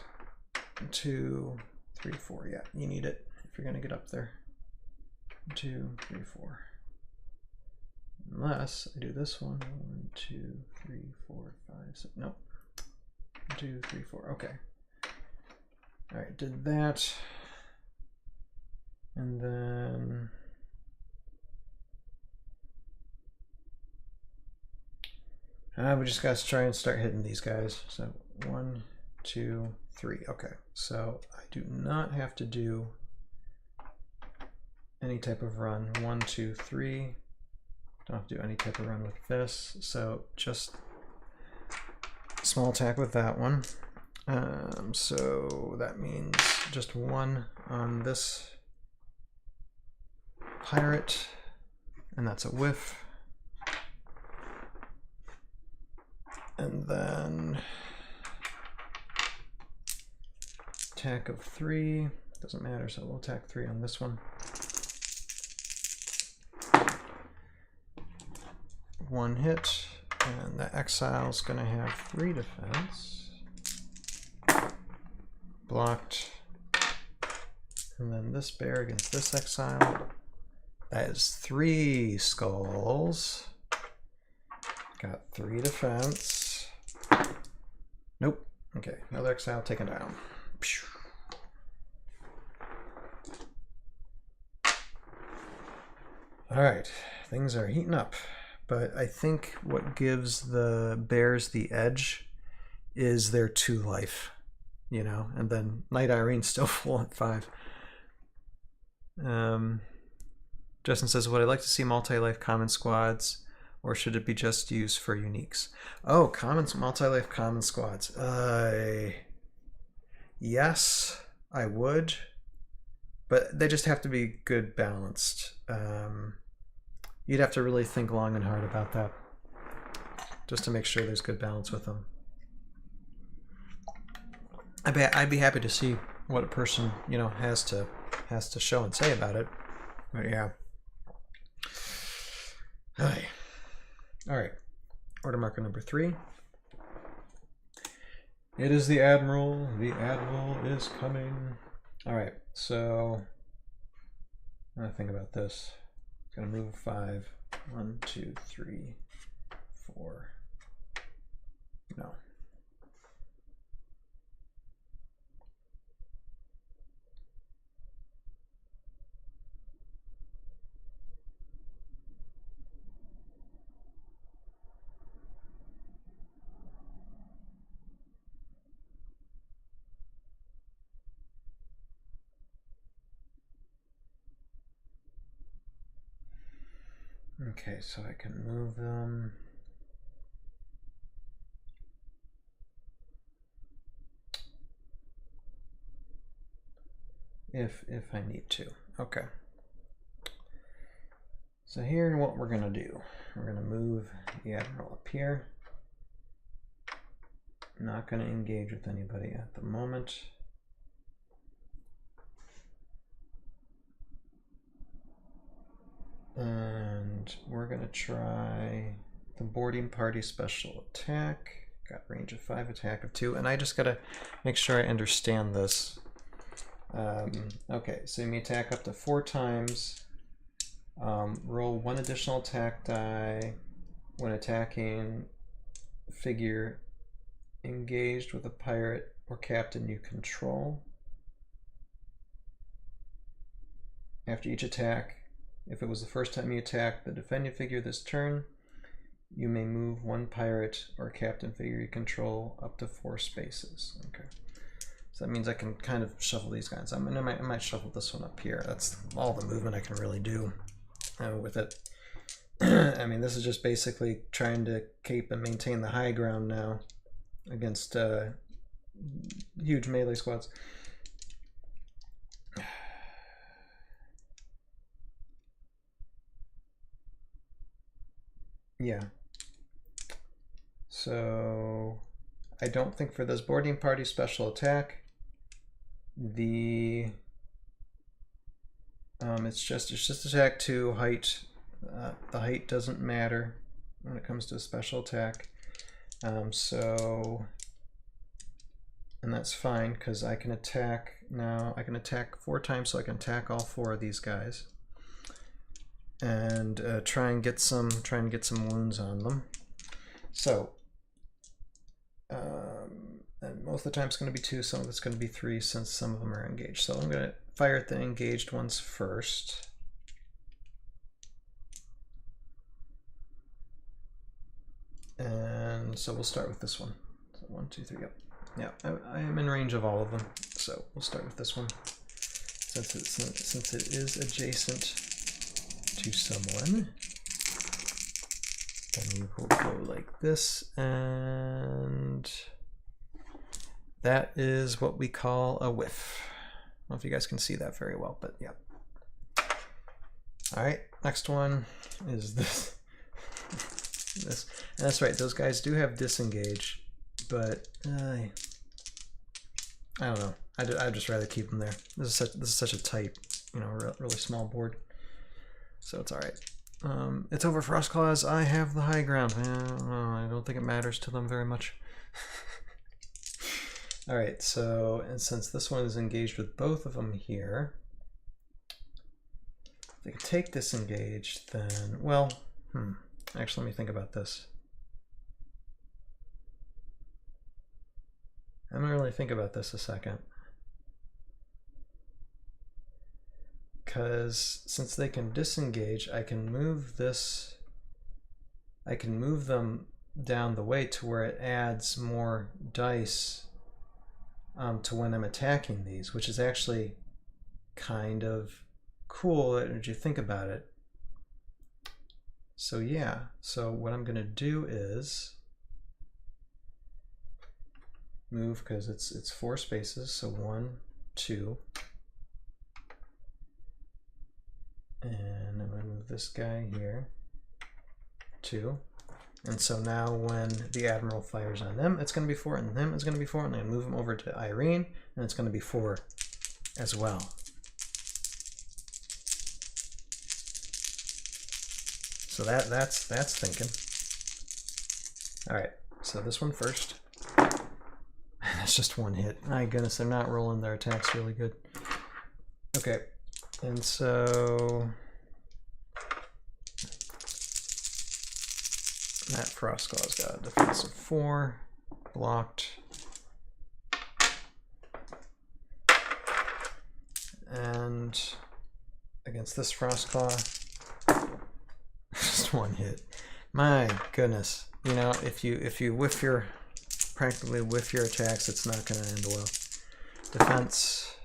2, 3, 4. Yeah, you need it if you're gonna get up there. 2, 3, 4. Unless I do this one. 1, 2, 3, 4, 5, 6. Nope. 1, 2, 3, 4. Okay. All right, did that. And then we just got to try and start hitting these guys. So 1, 2, 3. Okay, so I do not have to do any type of run. 1, 2, 3. Don't have to do any type of run with this. So just small attack with that one. So that means just 1 on this pirate, and that's a whiff. And then attack of 3, doesn't matter, so we'll attack 3 on this one. 1 hit, and the exile's gonna have 3 defense. Blocked. And then this bear against this exile. That is 3 skulls. Got 3 defense. Nope. Okay, another exile taken down. All right, things are heating up. But I think what gives the bears the edge is their 2 life. You know, and then Knight Irene's still full at 5. Justin says, would I like to see multi-life common squads, or should it be just used for uniques? Oh, multi-life common squads. Yes, I would, but they just have to be good balanced. You'd have to really think long and hard about that, just to make sure there's good balance with them. I'd be happy to see what a person, you know, has to show and say about it. But yeah. All right. Order marker number 3. It is the Admiral. The Admiral is coming. All right. So I'm gonna think about this. It's gonna move 5. 1, 2, 3, 4. No. Okay, so I can move them. If I need to. Okay. So here what we're gonna do. We're gonna move the Admiral up here. Not gonna engage with anybody at the moment. And we're gonna try the boarding party special attack, Got range of 5, attack of 2, and I just gotta make sure I understand this. Okay, so you may attack up to 4 times. Roll 1 additional attack die when attacking figure engaged with a pirate or captain you control. After each attack, if it was the first time you attacked the defending figure this turn, you may move 1 pirate or captain figure you control up to 4 spaces. Okay, so that means I can kind of shuffle these guys. I might shuffle this one up here. That's all the movement I can really do with it. I mean, this is just basically trying to keep and maintain the high ground now against huge melee squads. Yeah. So I don't think for this boarding party special attack, the it's just attack 2 height. The height doesn't matter when it comes to a special attack. And that's fine because I can attack now. I can attack 4 times, so I can attack all 4 of these guys and try and get some wounds on them. So and most of the time it's going to be 2, some of it's going to be 3 since some of them are engaged. So I'm going to fire at the engaged ones first. And so we'll start with this one. So 1, 2, 3, yep. Yeah, I am in range of all of them. So we'll start with this one. Since it is adjacent to someone, then we will go like this, and that is what we call a whiff. I don't know if you guys can see that very well, but yeah. All right, next one is this. This, and that's right, those guys do have disengage, but I don't know. I'd just rather keep them there. This is such a tight, you know, really small board, so it's all right. It's over Frostclaws. I have the high ground. I don't think it matters to them very much. All right, so and since this one is engaged with both of them here, if they can take disengage, then well, actually, let me think about this. I'm gonna really think about this a second. Because since they can disengage, I can move this, I can move them down the way to where it adds more dice to when I'm attacking these, which is actually kind of cool if you think about it. So yeah, so what I'm gonna do is move, because it's 4 spaces, so 1, 2, and I'm gonna move this guy here, 2, and so now when the Admiral fires on them, it's gonna be 4, and them it's gonna be 4, and I'm gonna move them over to Irene, and it's gonna be 4 as well. So that's thinking. All right, so this one first. That's just 1 hit. My goodness, they're not rolling their attacks really good. Okay, and so that Frostclaw's got a defense of 4, blocked. And against this Frostclaw, just 1 hit. My goodness, you know, if you whiff your, practically whiff your attacks, it's not going to end well. Defense,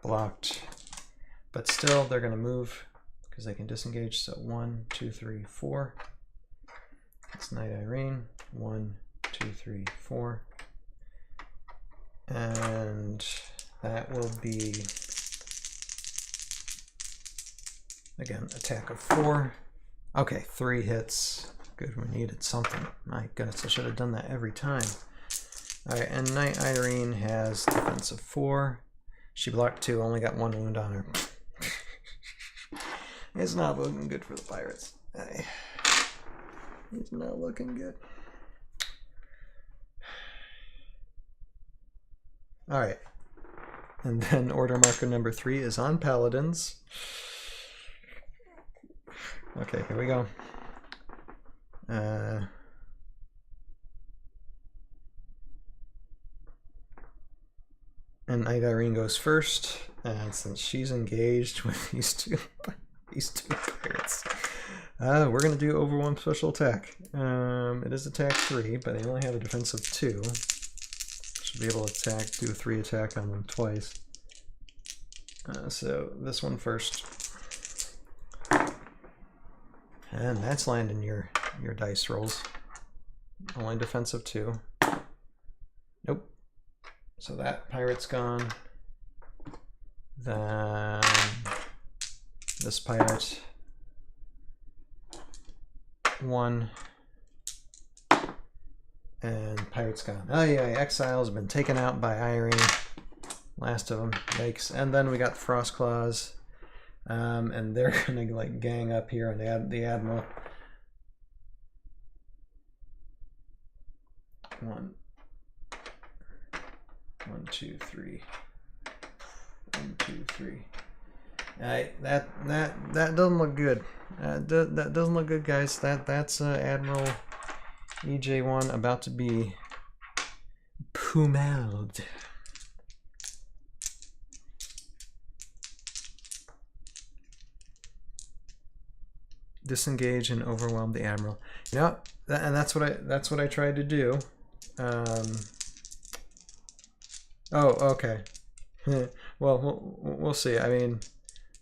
blocked, but still they're going to move because they can disengage. So 1, 2, 3, 4. It's Knight Irene. 1, 2, 3, 4, and that will be again attack of 4. Okay, 3 hits. Good, we needed something. My goodness, I should have done that every time. Alright, and Knight Irene has defense of 4. She blocked 2, only got 1 wound on her. It's not looking good for the pirates. It's not looking good. Alright. And then order marker number 3 is on Paladins. Okay, here we go. And Night Irene goes first, and since she's engaged with these two pirates, we're gonna do overwhelm special attack. It is attack 3, but they only have a defense of 2. Should be able to do a 3 attack on them twice. So this one first, and that's landing your dice rolls. Only defense of 2. Nope. So that pirate's gone. Then this pirate, 1, and pirate's gone. Oh yeah, Exile's been taken out by Irene. Last of them, yikes. And then we got the Frost Claws, and they're gonna like gang up here on the Admiral. 1, 2, 3. 1, 2, 3. That doesn't look good. That doesn't look good, guys. That's Admiral EJ1 about to be pummeled. Disengage and overwhelm the Admiral. You know, and that's what I tried to do. Oh, okay. Well, we'll see. I mean,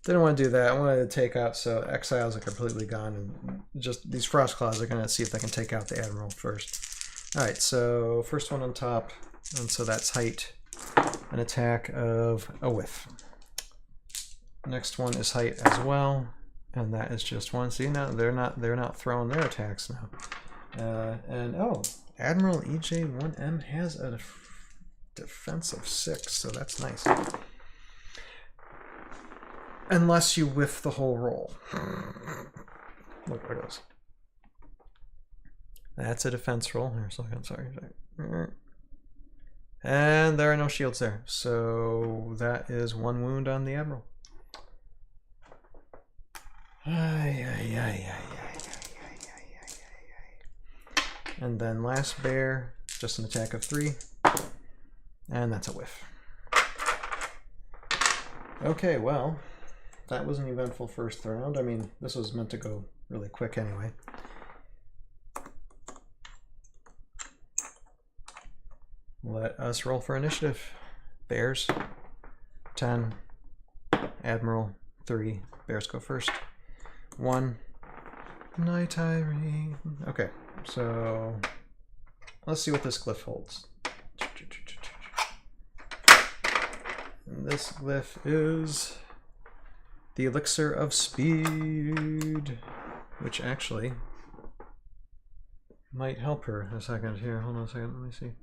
didn't want to do that. I wanted to take out, so Exiles are completely gone, and just these Frost Claws are going to see if they can take out the Admiral first. Alright, so first one on top, and so that's height, an attack of a whiff. Next one is height as well, and that is just 1. See, now they're not throwing their attacks now. And oh, Admiral EJ1M has a defense of 6, so that's nice. Unless you whiff the whole roll. Look, there it goes. That's a defense roll. Here, so I'm sorry. And there are no shields there, so that is 1 wound on the Admiral. And then last bear, just an attack of 3. And that's a whiff. Okay, well, that was an eventful first round. I mean, this was meant to go really quick anyway. Let us roll for initiative. Bears, 10. Admiral, 3. Bears go first. 1. Night Irene. Okay, so let's see what this glyph holds. And this glyph is the Elixir of Speed, which actually might help her a second here. Hold on a second, let me see.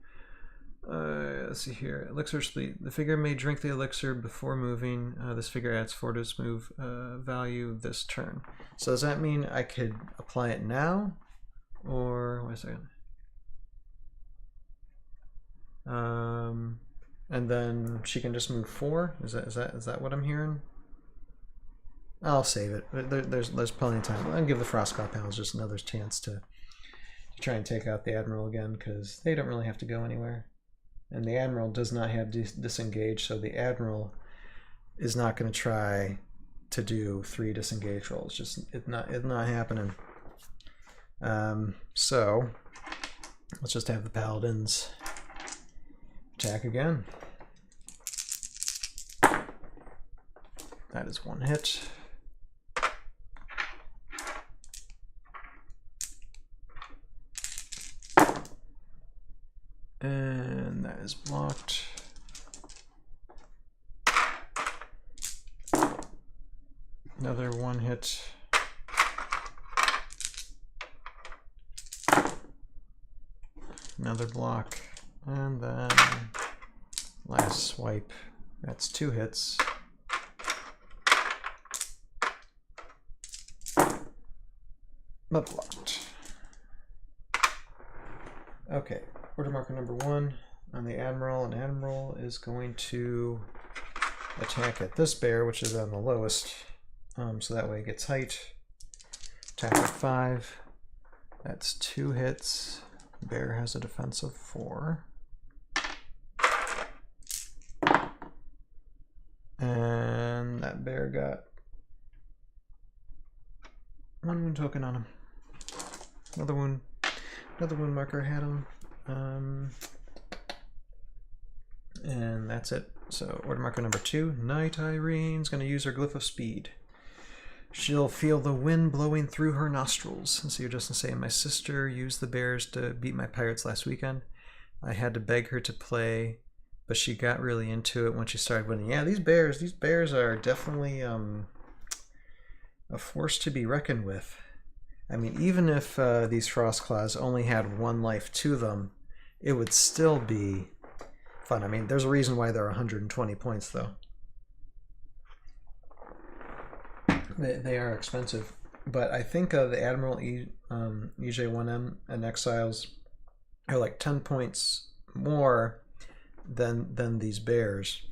Let's see here. Elixir Speed. The figure may drink the elixir before moving. This figure adds 4 to its move value this turn. So does that mean I could apply it now? Or, wait a second. And then she can just move 4? Is that what I'm hearing? I'll save it. There's plenty of time. I'll give the Frostclaw panels just another chance to try and take out the Admiral again, because they don't really have to go anywhere. And the Admiral does not have disengage, so the Admiral is not going to try to do 3 disengage rolls. Just it's not happening. So let's just have the Paladins attack again. That is 1 hit. And that is blocked. Another 1 hit. Another block. And then last swipe. That's 2 hits. But blocked. Okay. Order marker number 1 on the Admiral, and Admiral is going to attack at this bear, which is on the lowest, so that way it gets height. Attack at 5. That's 2 hits. Bear has a defense of 4. And that bear got 1 wound token on him. Another wound marker had him. And that's it. So order marker number 2, Night Irene's going to use her Glyph of Speed. She'll feel the wind blowing through her nostrils. And so you're just saying, my sister used the bears to beat my pirates last weekend. I had to beg her to play, but she got really into it when she started winning. Yeah, these bears are definitely a force to be reckoned with. I mean, even if these Frostclaws only had 1 life to them, it would still be fun. I mean, there's a reason why they're 120 points, though. They are expensive, but I think the Admiral EJ1M and Exiles are like 10 points more than these bears.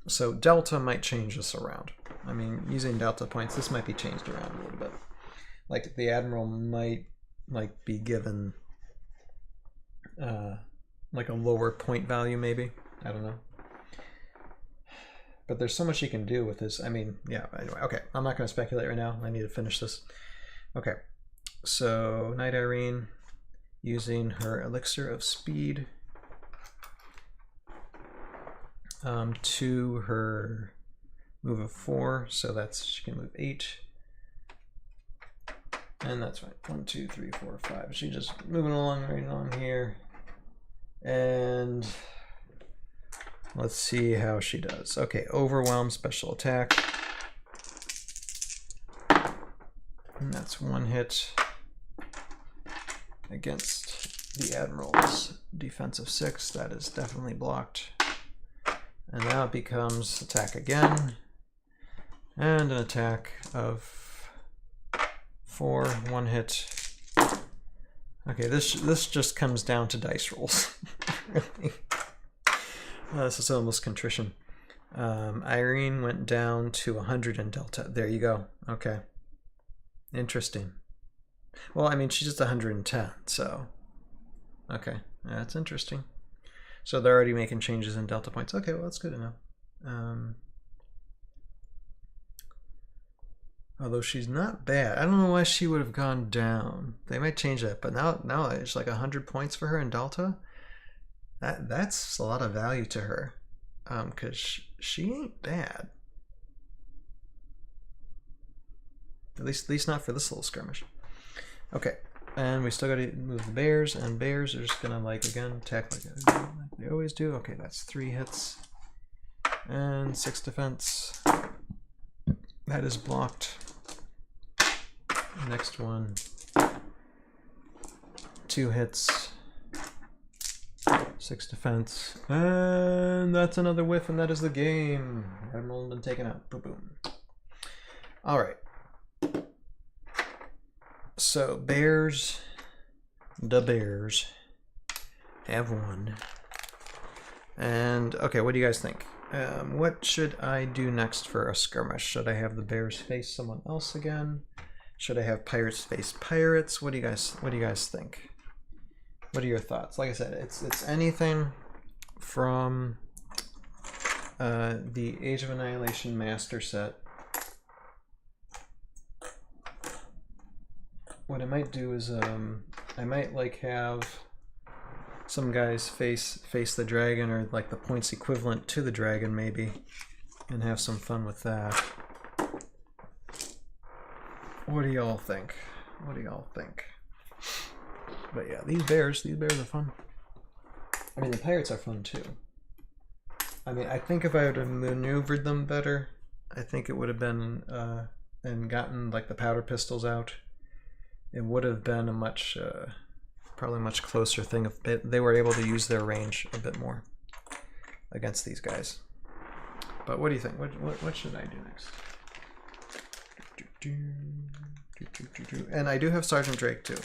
So Delta might change this around. I mean, using Delta points, this might be changed around a little bit. Like the Admiral might be given like a lower point value, maybe. I don't know. But there's so much you can do with this. I mean, yeah, anyway. Okay, I'm not going to speculate right now. I need to finish this. Okay, so Night Irene using her Elixir of Speed to her move of 4. So that's, she can move 8. And that's fine. 1, 2, 3, 4, 5. She's just moving along right along here. And let's see how she does. Okay, Overwhelm, special attack. And that's 1 hit against the Admiral's defense of 6. That is definitely blocked. And now it becomes attack again. And an attack of 4, 1 hit. Okay, this just comes down to dice rolls. Really. This is almost contrition. Irene went down to 100 in Delta. There you go. Okay. Interesting. Well, I mean, she's just 110, so... Okay, that's interesting. So they're already making changes in Delta points. Okay, well, that's good to know. Although she's not bad. I don't know why she would have gone down. They might change that, but now it's like 100 points for her in Delta. That's a lot of value to her, because she ain't bad. At least not for this little skirmish. Okay, and we still got to move the bears, and bears are just gonna, like, again, attack like they always do. Okay, that's 3 hits and 6 defense. That is blocked. Next one, 2 hits. 6 defense, and that's another whiff, and that is the game. Admiral been taken out. Boom, boom. All right. So bears, the bears have won. And okay, what do you guys think? What should I do next for a skirmish? Should I have the bears face someone else again? Should I have pirates face pirates? What do you guys think? What are your thoughts? Like I said, it's anything from the Age of Annihilation Master Set. What I might do is I might like have some guys face the dragon, or like the points equivalent to the dragon maybe, and have some fun with that. What do y'all think? What do y'all think? But yeah, these bears are fun. I mean, the pirates are fun too. I mean, I think if I would have maneuvered them better, I think it would have been, and gotten like the powder pistols out, it would have been a much, probably much closer thing if they were able to use their range a bit more against these guys. But what do you think? What should I do next? And I do have Sergeant Drake too.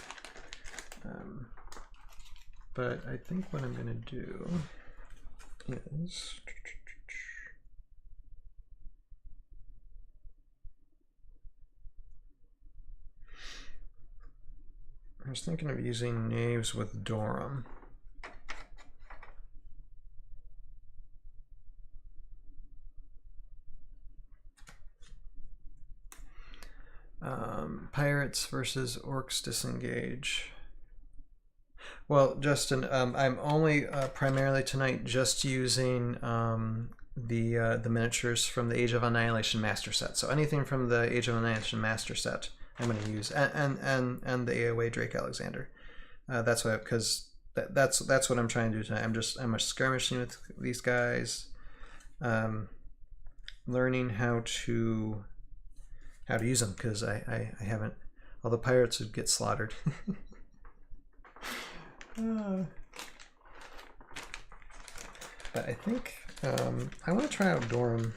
But I think what I'm going to do is... I was thinking of using knaves with Dorum. Pirates versus Orcs disengage. Well, Justin, I'm only primarily tonight just using the miniatures from the Age of Annihilation Master Set. So anything from the Age of Annihilation Master Set, I'm going to use, and the AoA Drake Alexander. That's why, because that's what I'm trying to do tonight. I'm skirmishing with these guys, learning how to use them, because I haven't. All the pirates would get slaughtered. But I think I want to try out Dorum.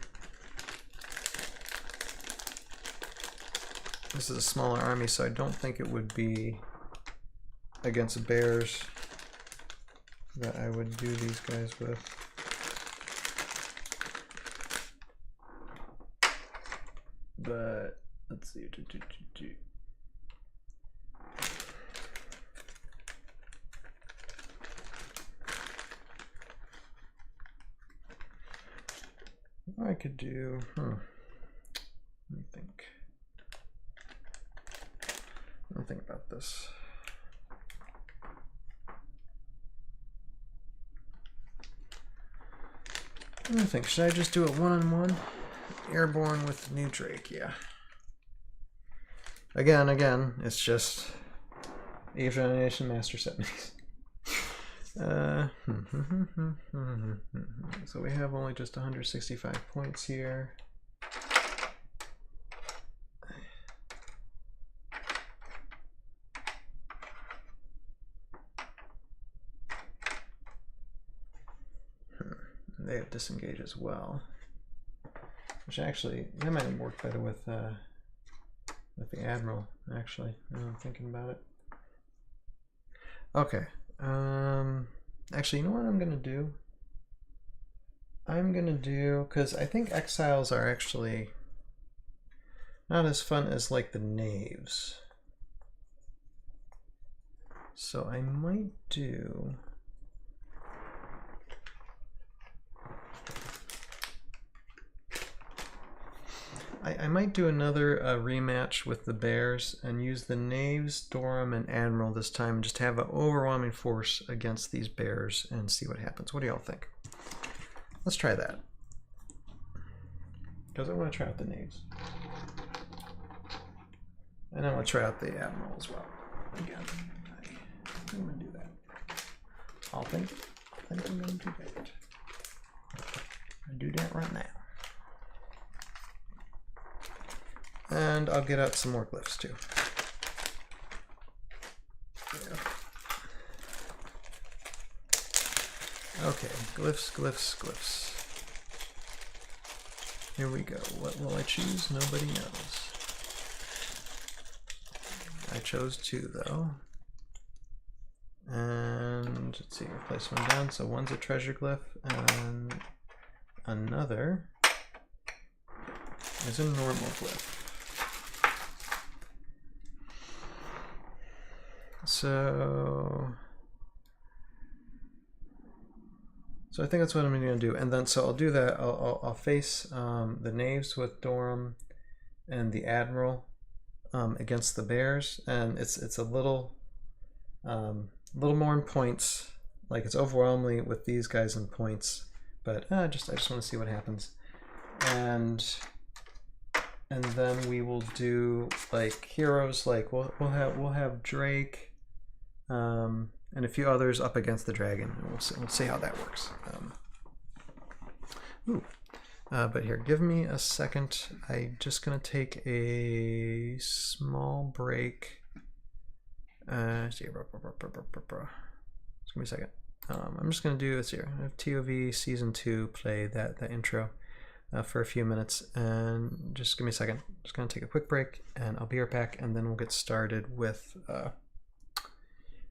This is a smaller army, so I don't think it would be against bears that I would do these guys with. But let's see. I could do, let me think. Let me think about this. Let me think, should I just do it one-on-one? Airborne with New Drake, yeah. Again, it's just Age of Annihilation Master Set minis. So we have only just 165 points here. They have disengage as well, which actually that might have worked better with the Admiral. Actually, now I'm thinking about it. Okay. Actually, you know what I'm gonna do? I'm gonna do, because I think exiles are actually not as fun as like the knaves. So I might do. I might do another rematch with the bears and use the knaves, Dorum, and Admiral this time, and just have an overwhelming force against these bears and see what happens. What do y'all think? Let's try that. Because I want to try out the knaves. And I want to try out the Admiral as well. Again, I'm going to do that. I think I'm going to do that. I'll do that right now. And I'll get out some more glyphs too. Yeah. Okay, glyphs. Here we go. What will I choose? Nobody knows. I chose 2 though. And let's see, place one down. So one's a treasure glyph and another is a normal glyph. So I think that's what I'm going to do, and then so I'll do that. I'll face the knaves with Dorum and the Admiral against the bears, and it's a little more in points. Like it's overwhelmingly with these guys in points, but I just want to see what happens, and then we will do like heroes. Like we'll have Drake. And a few others up against the dragon. We'll see how that works. But here, give me a second. I'm just gonna take a small break. Just give me a second. I'm just gonna do this here. I have ToV Season 2 play that intro for a few minutes, and just give me a second. Just gonna take a quick break, and I'll be right back, and then we'll get started with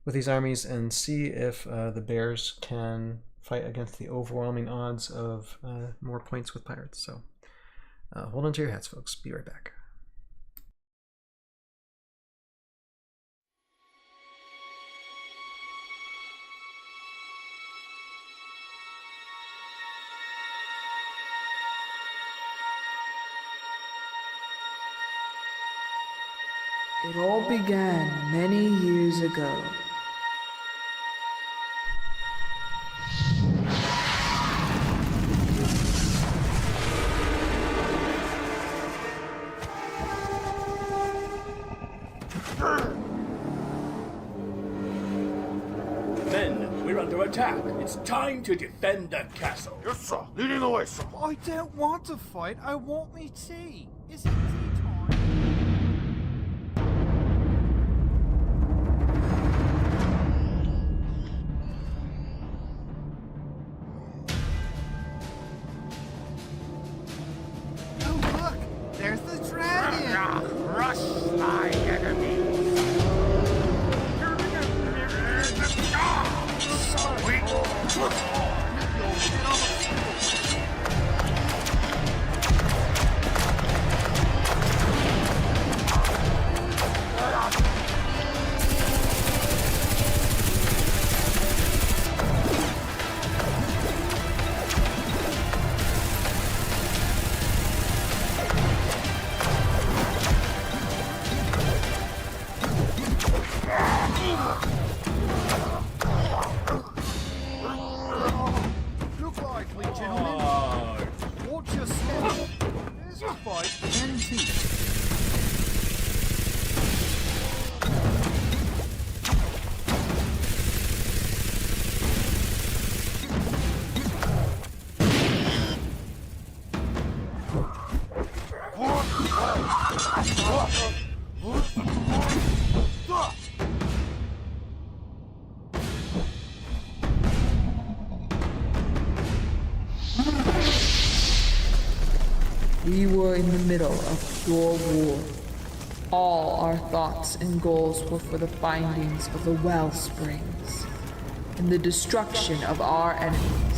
these armies and see if the bears can fight against the overwhelming odds of more points with pirates. So hold on to your hats, folks. Be right back. It all began many years ago. Men, we're under attack. It's time to defend the castle. Yes, sir. Leading the way, sir. I don't want to fight. I want me tea. Is it tea time? Oh, look! There's the dragon! Crush thy enemies. Look lively, gentlemen. Watch your step. There's a fight and tea. We were in the middle of pure war. All our thoughts and goals were for the findings of the wellsprings and the destruction of our enemies.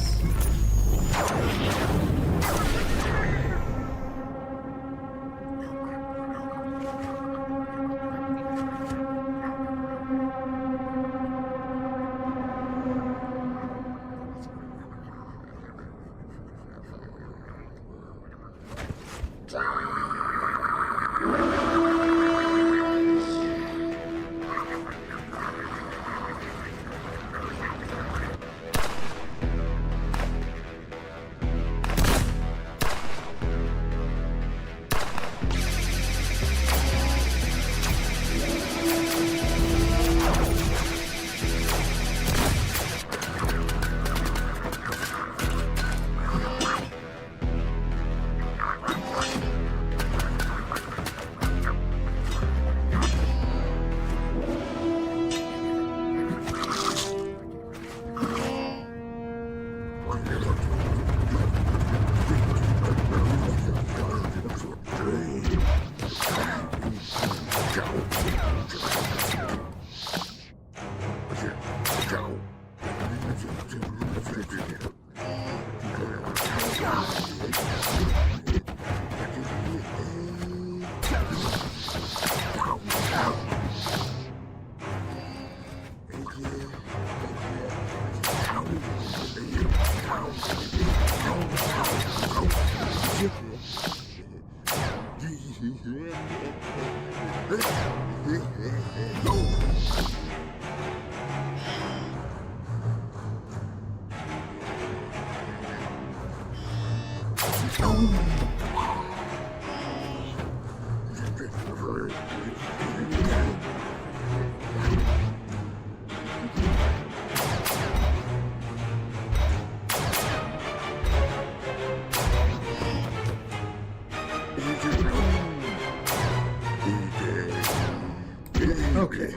Okay.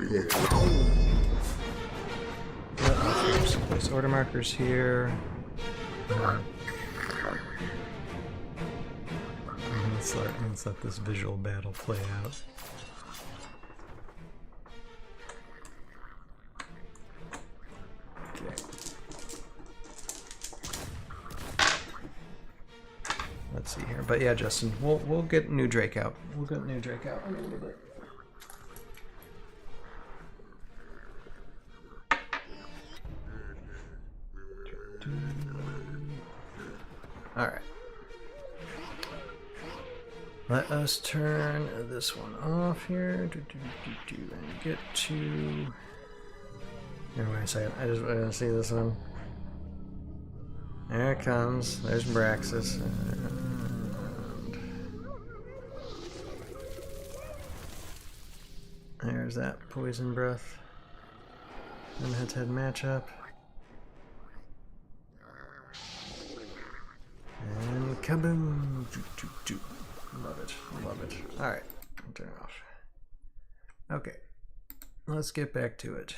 Place order markers here. Let's let this visual battle play out. Okay. But yeah, Justin, we'll get new Drake out. We'll get new Drake out in a little bit. All right. Let us turn this one off here. And get to. Here, wait a second. I just want to see this one. There it comes. There's Braxis. And there's that poison breath. And head-to-head matchup. And kaboom! Love it. Love it. Alright. Turn it off. Okay. Let's get back to it.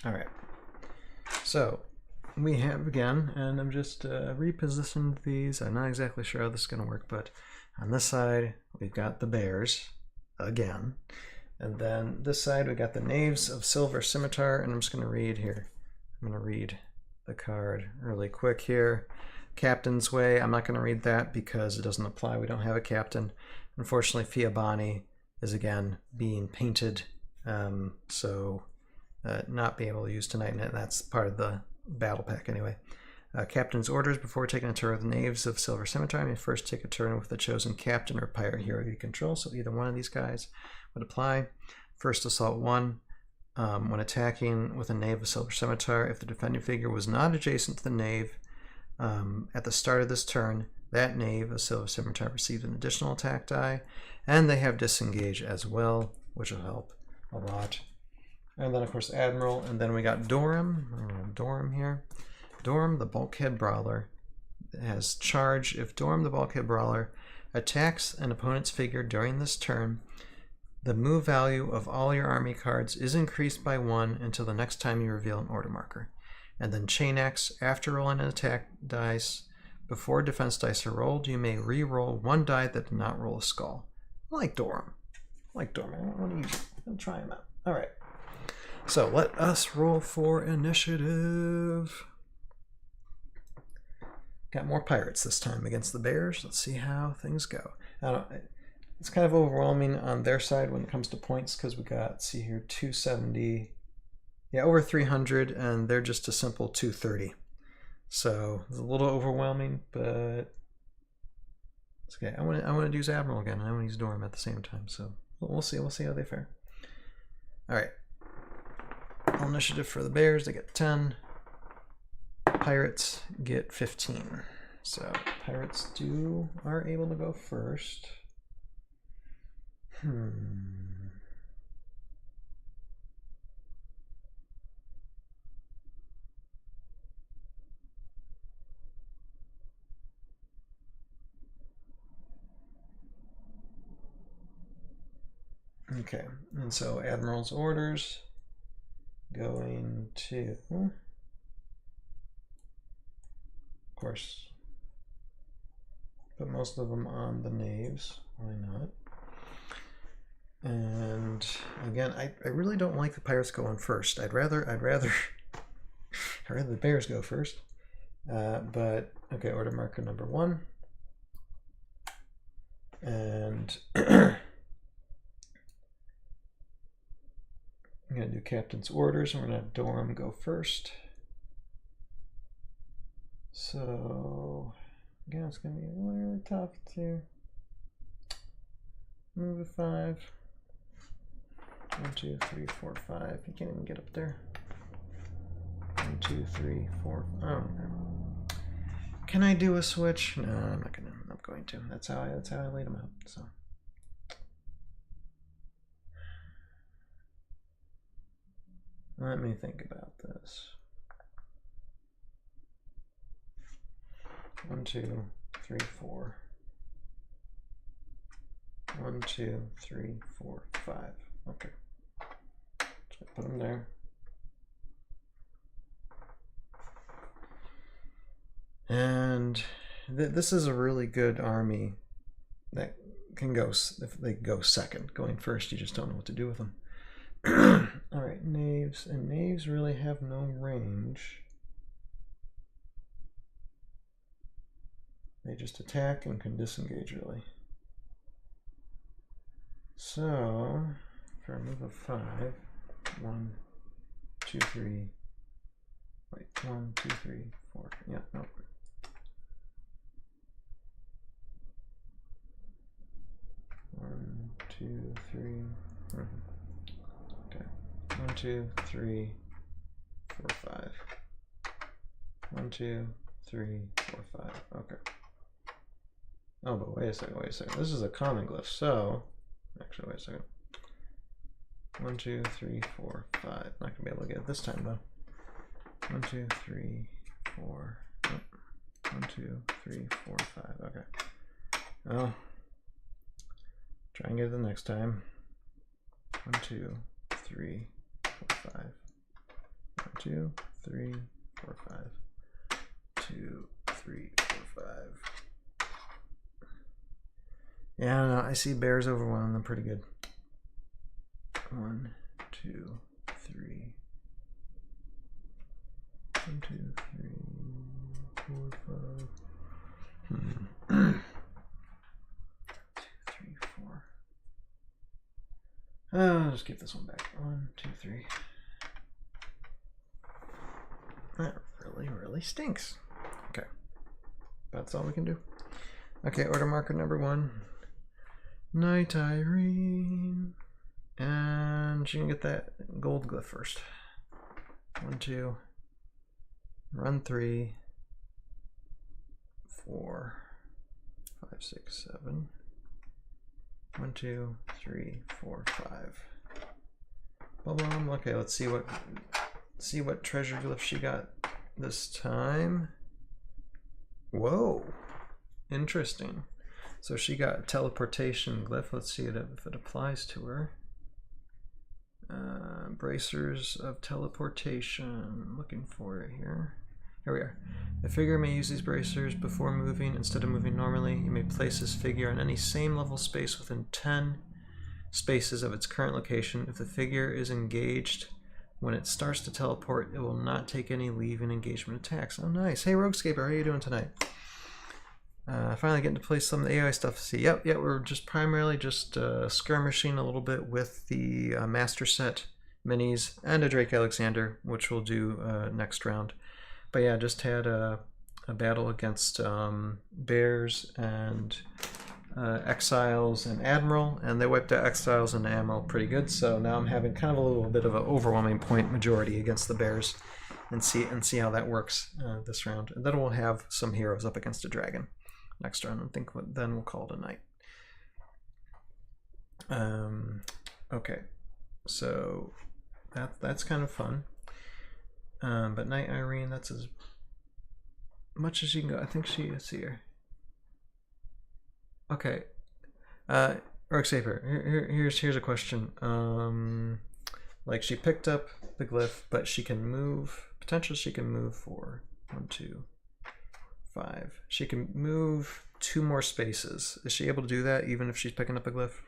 Alright. So, we have again, and I'm just repositioned these. I'm not exactly sure how this is going to work, but on this side, we've got the bears again. And then this side, we got the Knaves of Silver Scimitar, and I'm just going to read here. I'm going to read the card really quick here. Captain's Way, I'm not going to read that because it doesn't apply. We don't have a captain. Unfortunately, Fiabani is again being painted, so not be able to use tonight, and that's part of the battle pack anyway. Captain's orders: before taking a turn with Knaves of Silver Scimitar, you may first take a turn with the chosen captain or pirate hero you control, so either one of these guys would apply. First Assault 1, when attacking with a Knave of Silver Scimitar, if the defending figure was not adjacent to the Knave at the start of this turn, that Knave of Silver Scimitar received an additional attack die, and they have Disengage as well, which will help a lot. And then of course Admiral, and then we got Dorum. Dorum here. Dorum, the Bulkhead Brawler, has charge. If Dorum, the Bulkhead Brawler, attacks an opponent's figure during this turn, the move value of all your army cards is increased by 1 until the next time you reveal an order marker. And then Chain Axe, after rolling an attack dice, before defense dice are rolled, you may re-roll 1 die that did not roll a skull. I like Dorum. I like Dorum. I want to use it. I'm going to try him out. Alright. So let us roll for initiative. Got more pirates this time against the bears. Let's see how things go. It's kind of overwhelming on their side when it comes to points because we got, let's see here, 270. Yeah, over 300, and they're just a simple 230. So it's a little overwhelming, but it's okay. I want to use Admiral again, and I want to use Dorm at the same time. So we'll see. We'll see how they fare. All right. All initiative for the bears. They get 10. Pirates get 15. So pirates are able to go first. Okay, and so Admiral's orders going to, of course, put most of them on the Knaves. Why not? And again, I really don't like the pirates going first. I'd rather the bears go first. But okay, order marker number 1, and I'm gonna do captain's orders, and we're gonna have Dorum go first. So again, it's gonna be really tough to move a 5. 1, 2, 3, 4, 5. You can't even get up there. 1, 2, 3, 4. Oh, no. Can I do a switch? No, I'm not gonna. I'm not going to. That's how I laid them out. So. Let me think about this. 1, 2, 3, 4. 1, 2, 3, 4, 5. Okay. So put them there. And this is a really good army that can go, if they go second. Going first, you just don't know what to do with them. Alright, knaves. And knaves really have no range. They just attack and can disengage, really. So, for a move of 5, 1, 2, 3. Wait, 1, 2, 3, 4. Yeah, no. One, two, three. Okay. 1, 2, 3, 4, 5. 1, 2, 3, 4, 5. Okay. Oh, but wait a second, wait a second. This is a common glyph, so actually, wait a second. 1, 2, 3, 4, 5. Not gonna be able to get it this time though. 1, 2, 3, 4. Oh. 1, 2, 3, 4, 5. Okay. Oh. Try and get it the next time. 1, 2, 3, 4, 5. 1, 2, 3, 4, 5. 2, 3, 4, 5. Yeah, I don't know. I see bears overwhelming them pretty good. 1, 2, 3. 1, 2, 3, 4, 5. 2, 3, 4. I'll just keep this one back. 1, 2, 3. That really stinks. Okay. That's all we can do. Okay, order marker number 1. Night Irene. And she can get that gold glyph first. 1, 2. Run 3. 4. 5, 6, 7. 1, 2, 3, 4, 5. Bubble. Okay, let's see what treasure glyph she got this time. Whoa. Interesting. So she got teleportation glyph. Let's see if it applies to her. Bracers of teleportation. Looking for it here. Here we are. The figure may use these bracers before moving. Instead of moving normally, you may place this figure on any same level space within 10 spaces of its current location. If the figure is engaged when it starts to teleport, it will not take any leave in engagement attacks. Oh, nice. Hey, Roguescaper, how are you doing tonight? Finally getting to play some of the AoA stuff. See, yep, we're just primarily just skirmishing a little bit with the Master Set minis and a Drake Alexander, which we'll do next round. But yeah, just had a battle against Bears and Exiles and Admiral, and they wiped out Exiles and Admiral pretty good, so now I'm having kind of a little bit of an overwhelming point majority against the Bears, and see how that works this round. And then we'll have some heroes up against a dragon next round, and then we'll call it a night. Okay, so that's kind of fun. But Night Irene, that's as much as you can go. I think she is here. Okay. Roguescaper, here's a question. Like, she picked up the glyph, but she can move. Potentially she can move for 1, 2, 5. She can move 2 more spaces. Is she able to do that even if she's picking up a glyph?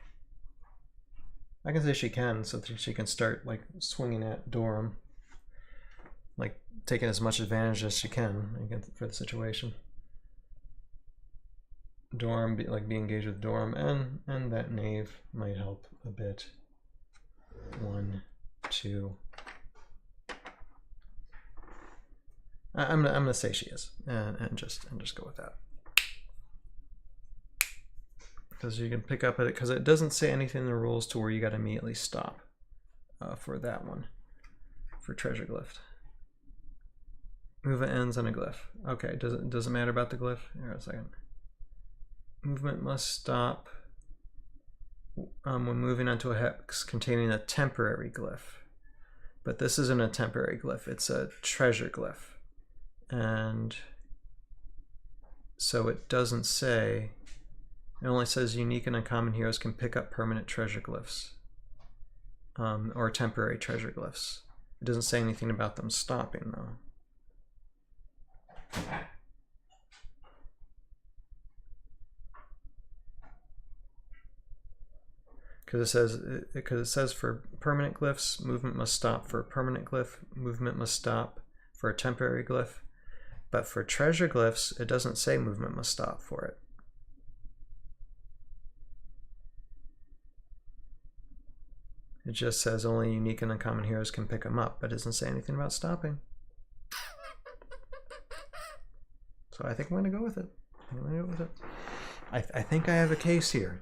I can say she can, so that she can start like swinging at Dorum, like taking as much advantage as she can for the situation. Dorum, be engaged with Dorum, and that knave might help a bit. 1, 2. I'm gonna say she is, and just go with that, because you can pick up at it, because it doesn't say anything in the rules to where you got to immediately stop for that one, for treasure glyph. Movement ends on a glyph. Okay, does it matter about the glyph? Here, a second. Movement must stop when moving onto a hex containing a temporary glyph. But this isn't a temporary glyph, it's a treasure glyph. And so it doesn't say, it only says unique and uncommon heroes can pick up permanent treasure glyphs, or temporary treasure glyphs. It doesn't say anything about them stopping though. because it says for permanent glyphs, movement must stop for a permanent glyph, movement must stop for a temporary glyph. But for treasure glyphs, it doesn't say movement must stop for it. It just says only unique and uncommon heroes can pick them up, but it doesn't say anything about stopping. So I think I'm going to go with it. I think I have a case here.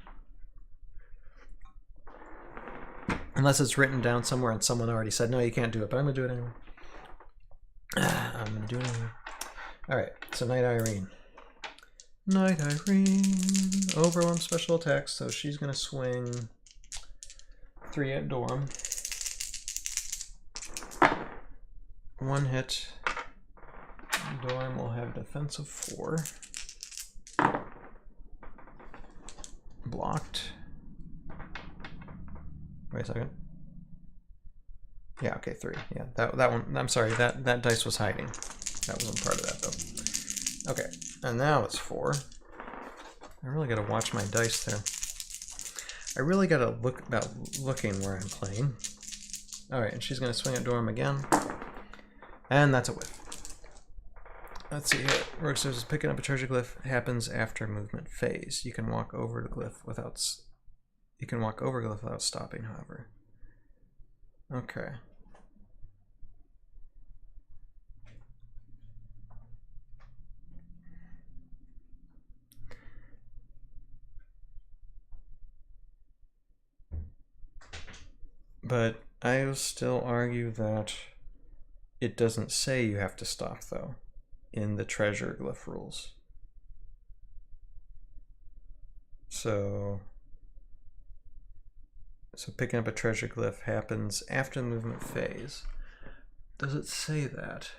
Unless it's written down somewhere and someone already said, no, you can't do it, but I'm going to do it anyway. I'm going to do it anyway. Alright, so Knight Irene. Knight Irene. Overwhelm special attacks, so she's going to swing 3 at Dorm. 1 hit. Dorm will have defense of 4. Blocked. Wait a second. Yeah, okay, 3. Yeah, that one, I'm sorry, that dice was hiding. That wasn't part of that, though. Okay, and now it's 4. I really gotta watch my dice there. I really gotta look about looking where I'm playing. Alright, and she's gonna swing at Dorm again. And that's a whiff. Let's see here. Rogue says picking up a treasure glyph happens after movement phase. You can walk over the glyph without stopping, however. Okay. But I will still argue that it doesn't say you have to stop, though, in the treasure glyph rules. So picking up a treasure glyph happens after the movement phase. Does it say that?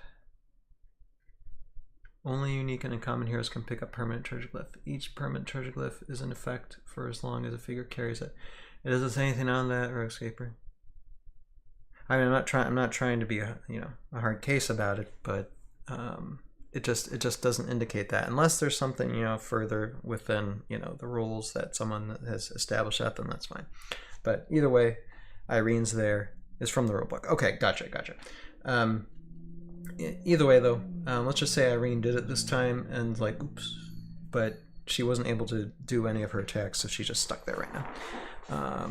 Only unique and uncommon heroes can pick up permanent treasure glyph. Each permanent treasure glyph is in effect for as long as a figure carries it. It doesn't say anything on that, Heroscaper. I mean, I'm not trying to be a hard case about it, but it just doesn't indicate that unless there's something further within the rules that someone has established that, then that's fine. But either way, Irene's there is from the rulebook. Okay, gotcha. Either way though, let's just say Irene did it this time and oops, but she wasn't able to do any of her attacks, so she's just stuck there right now.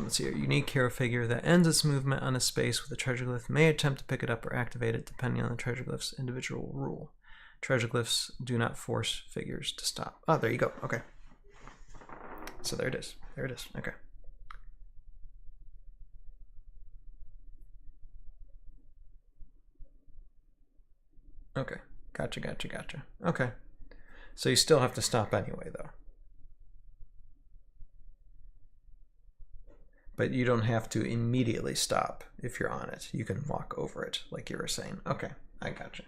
Let's see, a unique hero figure that ends its movement on a space with a treasure glyph may attempt to pick it up or activate it depending on the treasure glyph's individual rule. Treasure glyphs do not force figures to stop. Oh, there you go. Okay. So there it is. Okay. Okay. Gotcha. Okay. So you still have to stop anyway, though. But you don't have to immediately stop if you're on it. You can walk over it, like you were saying. Okay, I gotcha.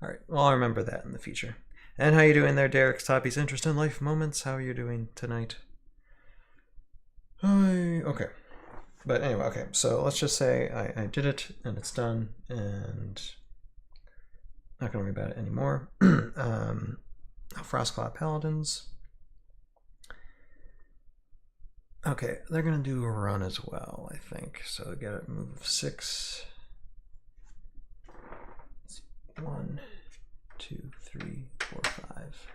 All right, well, I'll remember that in the future. And how you doing there, Derek? Toppy's Interest in Life Moments. How are you doing tonight? Okay. But anyway, okay, so let's just say I did it, and it's done, and not going to worry about it anymore. Frostclaw Paladins. Okay, they're going to do a run as well, I think. So they get a move of 6. 1, 2, 3, 4, 5.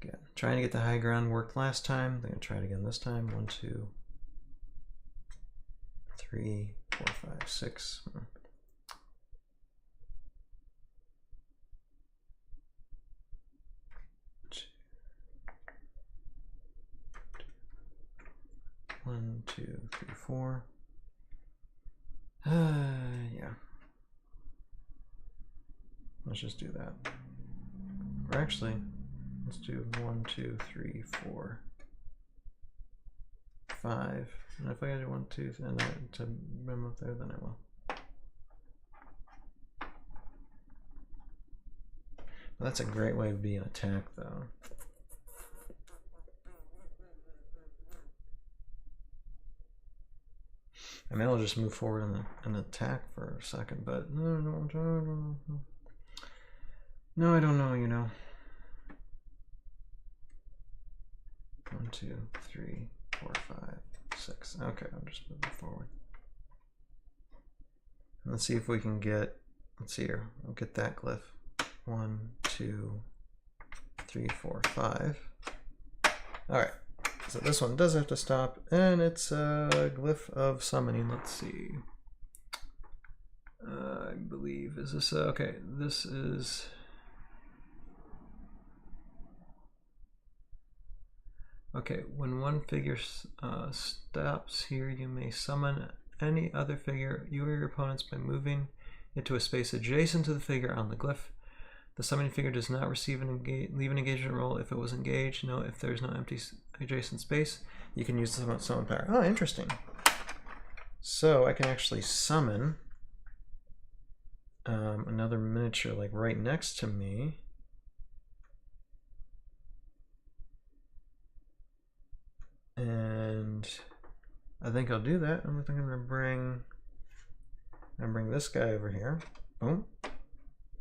Again, trying to get the high ground worked last time. They're going to try it again this time. 1, 2, 3, 4, 5, 6. 1, 2, 3, 4. Yeah. Let's just do that. Or actually, let's do 1, 2, 3, 4, 5. And if I gotta do 1, 2, and then to bring up there, then I will. Well, that's a great way of being attacked, though. I mean, I'll just move forward and attack for a second, but no, I don't know, 1, 2, 3, 4, 5, 6. Okay, I'm just moving forward. And let's see if we can get, let's see here, we'll get that glyph. 1, 2, 3, 4, 5. Alright, so this one does have to stop, and it's a glyph of summoning. Let's see. I believe, is this, okay, this is, okay, when one figure stops here, you may summon any other figure, you or your opponents, by moving it to a space adjacent to the figure on the glyph. The summoning figure does not receive leave an engagement roll if it was engaged. No, if there's no empty adjacent space, you can use the summon power. Oh, interesting. So I can actually summon another miniature like right next to me. And I think I'll do that. I'm gonna bring this guy over here. Boom.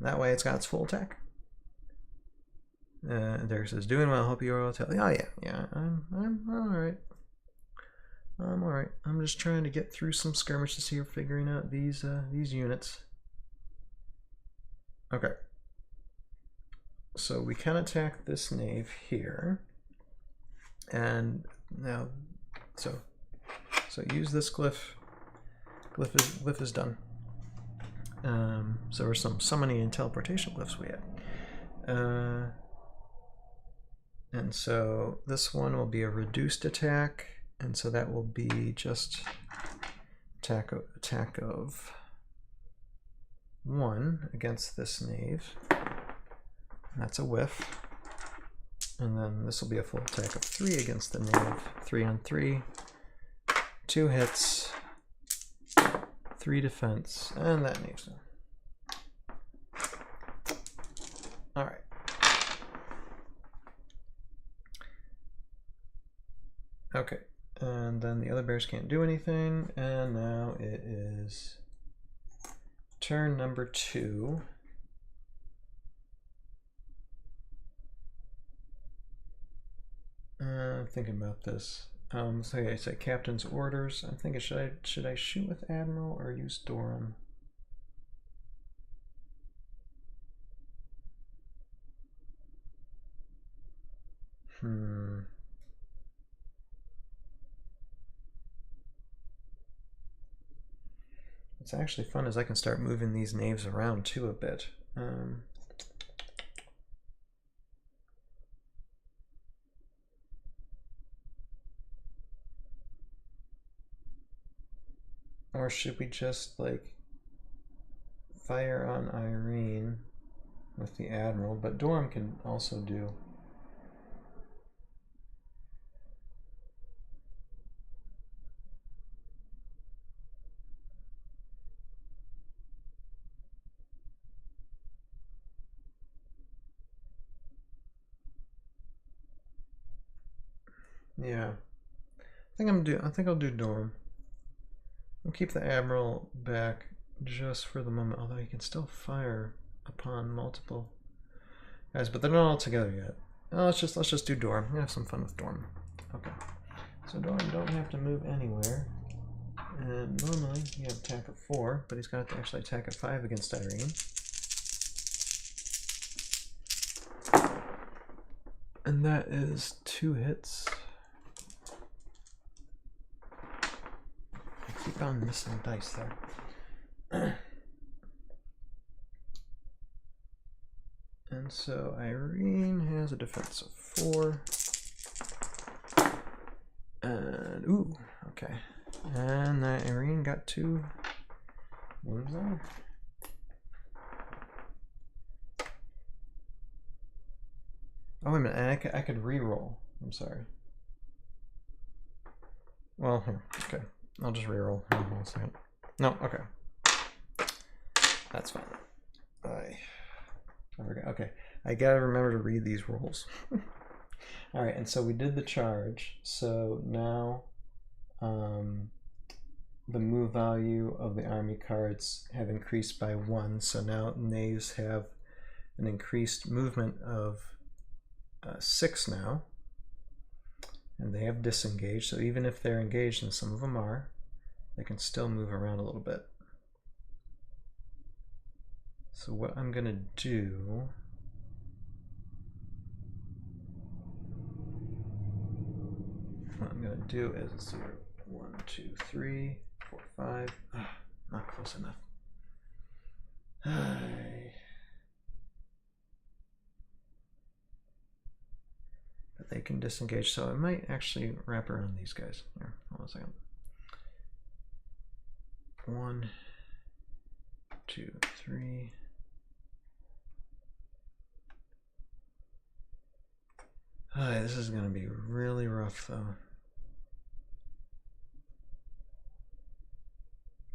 That way it's got its full attack. There it says, doing well, hope you are all tell. Oh yeah, I'm alright. I'm alright. I'm just trying to get through some skirmishes here, figuring out these units. Okay. So we can attack this knave here. And now so use this glyph. Glyph is done. So there's some summoning and teleportation glyphs we had. And so this one will be a reduced attack, and so that will be just attack of 1 against this knave. That's a whiff. And then this will be a full attack of 3 against the knave. 3 on 3. 2 hits. 3 defense, and that knave's done. Alright. Okay, and then the other bears can't do anything, and now it is turn number 2. Thinking about this. So I say captain's orders. I'm thinking, should I shoot with Admiral or use Doran? What's actually fun is I can start moving these knaves around too a bit. Or should we just like fire on Irene with the Admiral? But Dorm can also do. Yeah, I think I'll do Dorm. We'll keep the Admiral back just for the moment, although he can still fire upon multiple guys, but they're not all together yet. Let's just do Dorm. Have some fun with Dorm. Okay. So Dorm don't have to move anywhere. And normally you have attack of 4, but he's got to actually attack of 5 against Irene. And that is 2 hits. Keep on missing dice there. And so Irene has a defense of 4. And ooh, okay. And Irene got 2 wounds there. Oh wait a minute, and I could re-roll. I'm sorry. Well, here, okay. I'll just reroll. Hold on a second. No, okay. That's fine. I forgot. Okay, I gotta remember to read these rolls. All right, and so we did the charge. So now, the move value of the army cards have increased by 1. So now knaves have an increased movement of 6 now. And they have disengaged, so even if they're engaged, and some of them are, they can still move around a little bit. So what I'm gonna do, is 0, 1, 2, 3, 4, 5. Not close enough. But they can disengage, so I might actually wrap around these guys. Here, hold on a second. 1, 2, 3. This is going to be really rough, though.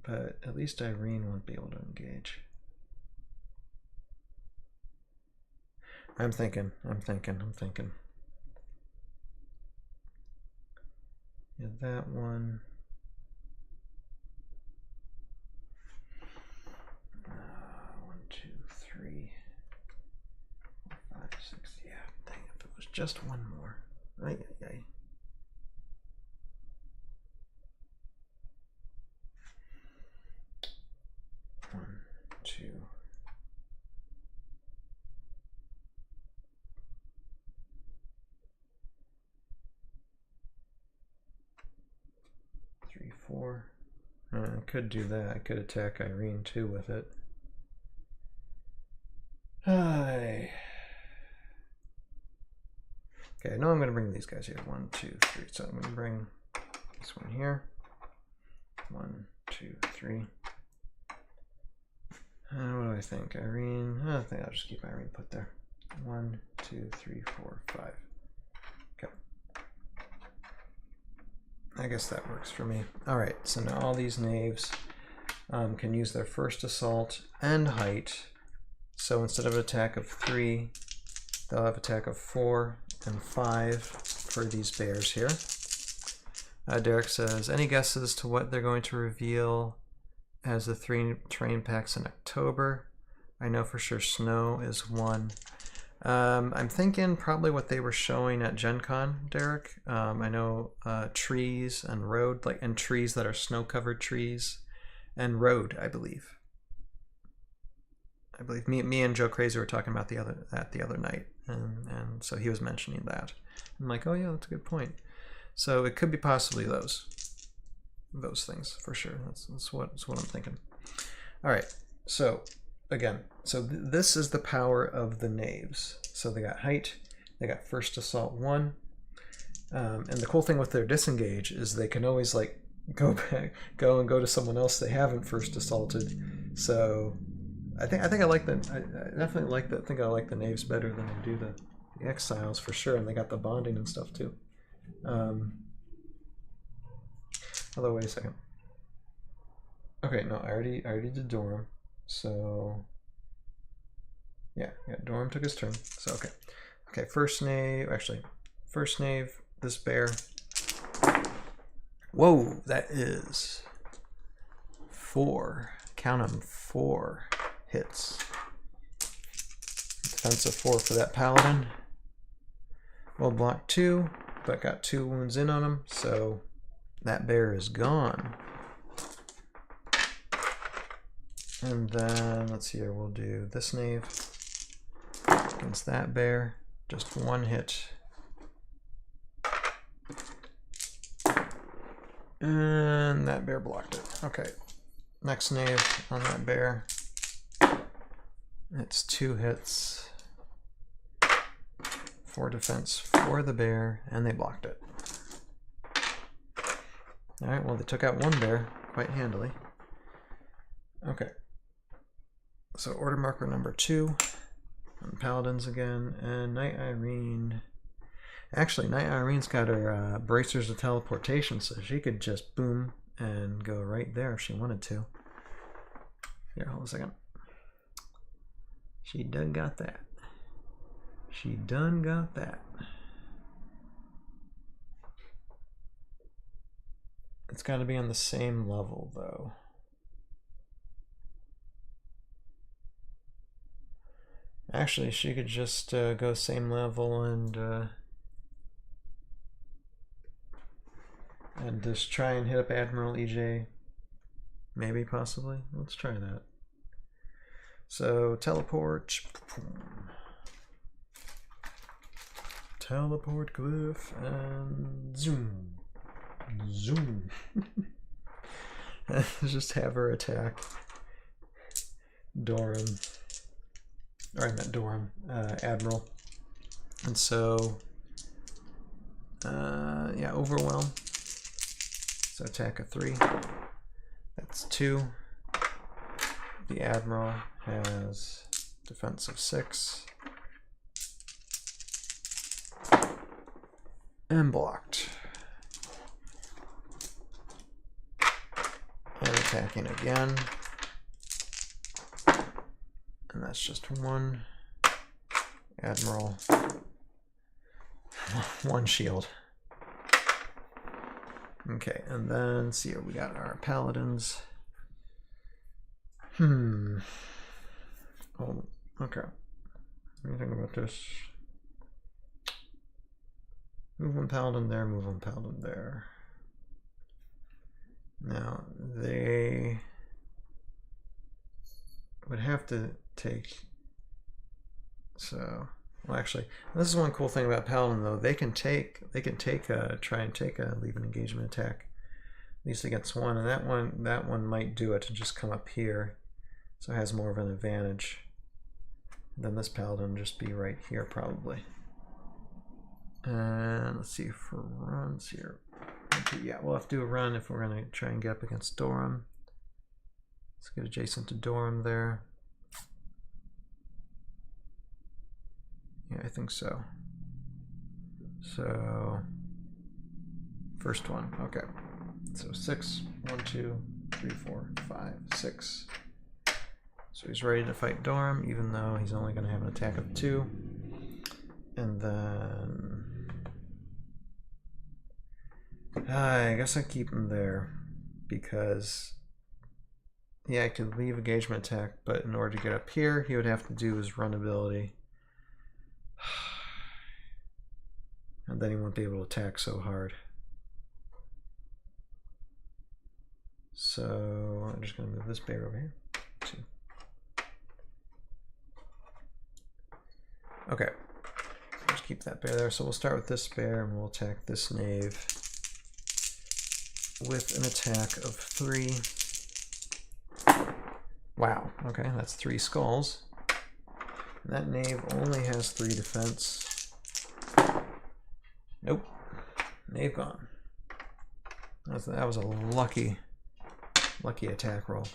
But at least Irene won't be able to engage. I'm thinking. Yeah, that one. 1, 2, 3, 4, 5, 6. Yeah, dang, if it was just one more. Ay, ay, ay. One, two. Three, 4. I could do that. I could attack Irene too with it. Hi. Okay, I know I'm going to bring these guys here. 1, 2, 3. So I'm going to bring this one here. 1, 2, 3. What do I think? Irene. I think I'll just keep Irene put there. 1, 2, 3, 4, 5. Okay. I guess that works for me. Alright, so now all these knaves can use their first assault and height. So instead of an attack of 3, they'll have attack of 4 and 5 for these bears here. Derek says, any guesses to what they're going to reveal as the 3 terrain packs in October? I know for sure snow is one. I'm thinking probably what they were showing at Gen Con, Derek. I know trees and road, and trees that are snow-covered trees, and road, I believe. Me and Joe Crazy were talking about the other night, and so he was mentioning that. I'm like, oh yeah, that's a good point. So it could be possibly those things for sure. That's what I'm thinking. All right, so again, this is the power of the knaves. So they got height, they got first assault 1, and the cool thing with their disengage is they can always go to someone else they haven't first assaulted. So I definitely like the knaves better than I do the exiles for sure, and they got the bonding and stuff too. Although wait a second. Okay, no, I already did Dorum. So yeah, Dorum took his turn. So okay, first knave, this bear. Whoa, that is 4. Count them, 4 hits. Defensive 4 for that paladin. Well, block 2, but got 2 wounds in on him, so that bear is gone. And then let's see here, we'll do this knave against that bear. Just 1 hit. And that bear blocked it. Okay. Next knave on that bear. It's 2 hits. 4 defense for the bear, and they blocked it. Alright, well they took out 1 bear quite handily. Okay. So order marker number 2 on Paladins again, and Knight Irene. Actually, Knight Irene's got her bracers of teleportation, so she could just boom and go right there if she wanted to. Here, hold a second. She done got that. She done got that. It's got to be on the same level, though. Actually, she could just go same level and And just try and hit up Admiral EJ. Maybe, possibly. Let's try that. So, teleport. Teleport glyph and zoom. Zoom. Just have her attack Doran. Or I meant Doran, Admiral. And so, yeah, overwhelm. So attack of 3. That's 2. The Admiral has defense of 6. And blocked. And attacking again. And that's just 1. Admiral. 1 shield. Okay, and then see here we got our paladins. Oh, okay. What do you think about this? Move one paladin there, move one paladin there. Now, they would have to take... So, well, actually, this is one cool thing about Paladin, though. They can try and take a leave an engagement attack, at least against one, and that one might do it to just come up here, so it has more of an advantage. And then this Paladin just be right here, probably. And let's see for runs here. Yeah, we'll have to do a run if we're going to try and get up against Doran. Let's get adjacent to Doran there. Yeah, I think so. So, first one, okay. So 6, 1, 2, 3, 4, 5, 6. So he's ready to fight Doran, even though he's only going to have an attack of 2. And then... I guess I keep him there, because... Yeah, I could leave engagement attack, but in order to get up here, he would have to do his run ability. And then he won't be able to attack so hard. So I'm just going to move this bear over here. 2. Okay. Let's keep that bear there. So we'll start with this bear and we'll attack this knave with an attack of 3. Wow. Okay, that's 3 skulls. And that knave only has 3 defense. Nope. Knave gone. That was a lucky attack roll.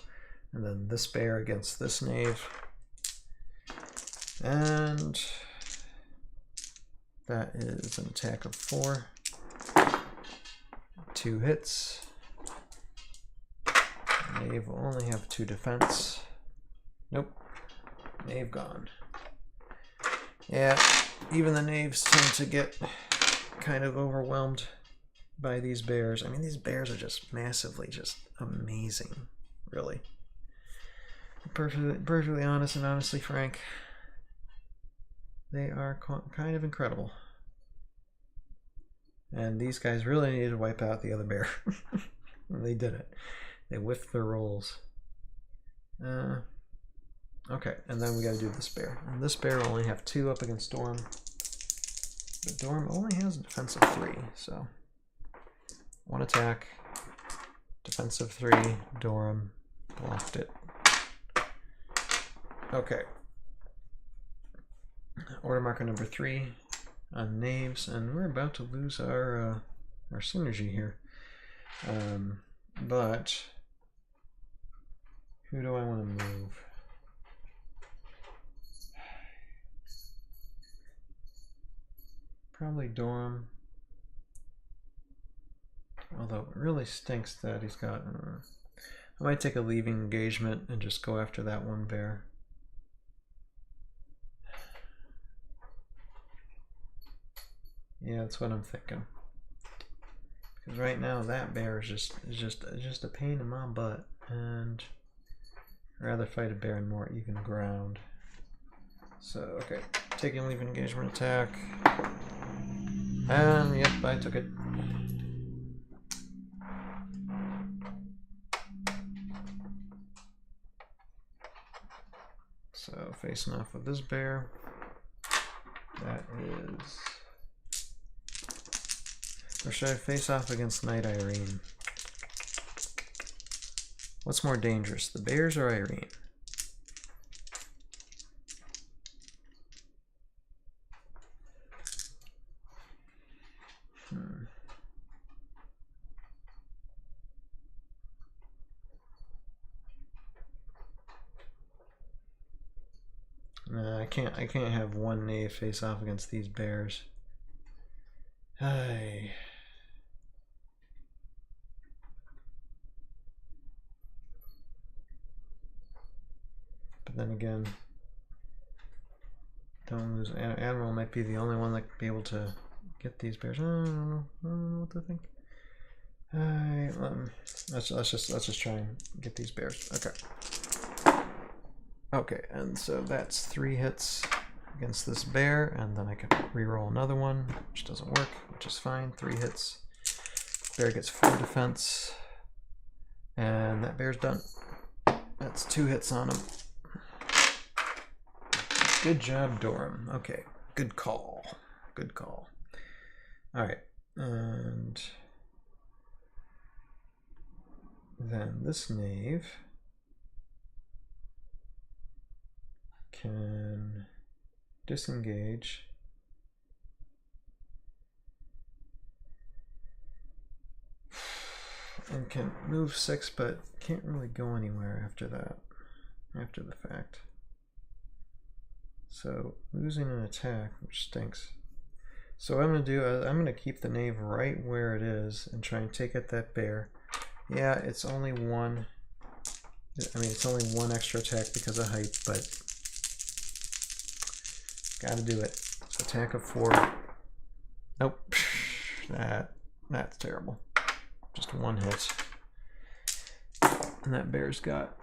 And then this bear against this knave. And that is an attack of 4. 2 hits. Knave will only have 2 defense. Nope. Knave gone. Yeah, even the knaves tend to get kind of overwhelmed by these bears. I mean, these bears are just massively just amazing, really. Perfectly honest and honestly frank, they are kind of incredible. And these guys really needed to wipe out the other bear. And they did it. They whiffed their rolls. Okay, and then we gotta do this bear. And this bear will only have 2 up against Dorm. But Dorm only has a defense of 3, so 1 attack, defense of 3, Dorm blocked it. Okay. Order marker number 3 on knaves, and we're about to lose our synergy here. But who do I want to move? Probably Dorm. Although it really stinks that he's got... I might take a leaving engagement and just go after that one bear. Yeah, that's what I'm thinking. Because right now that bear is just a pain in my butt, and I'd rather fight a bear in more even ground. So okay, taking leave engagement attack, and yep, I took it. So facing off with this bear. That is... Or should I face off against Knight Irene? What's more dangerous, the bears or Irene? No, I can't have one knave face off against these bears. Hey. But then again, don't lose. Admiral might be the only one that could be able to get these bears. I don't know what to think. Alright, let's just try and get these bears. Okay. Okay, and so that's 3 hits against this bear, and then I can reroll another one, which doesn't work, which is fine. 3 hits. Bear gets 4 defense, and that bear's done. That's 2 hits on him. Good job, Dorum. Okay, good call. Good call. Alright, and then this knave can disengage and can move 6, but can't really go anywhere after that, after the fact. So losing an attack, which stinks. So what I'm going to do, I'm going to keep the knave right where it is and try and take out that bear. Yeah, it's only one. I mean, it's only 1 extra attack because of height, but gotta do it. So attack of 4. Nope. That's terrible. Just 1 hit. And that bear's got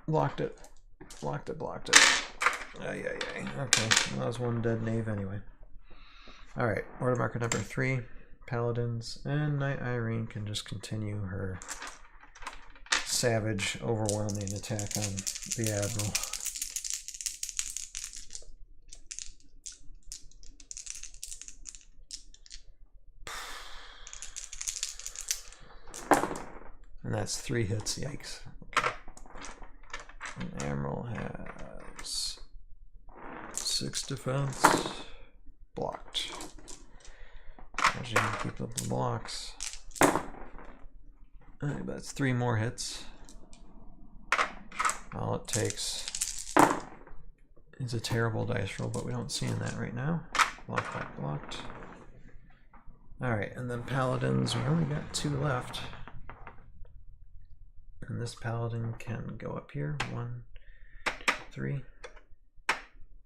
blocked it. Blocked it. Ay. Okay. Well, that was 1 dead knave anyway. Alright, order marker number 3. Paladins and Knight Irene can just continue her savage, overwhelming attack on the Admiral. And that's 3 hits, yikes. Okay. And Admiral has 6 defense, blocked. As you can keep up the blocks. Alright, that's 3 more hits. All it takes is a terrible dice roll, but we don't see in that right now. Blocked, blocked. Alright, and then Paladins, we only got 2 left. And this Paladin can go up here. 1, 2, 3.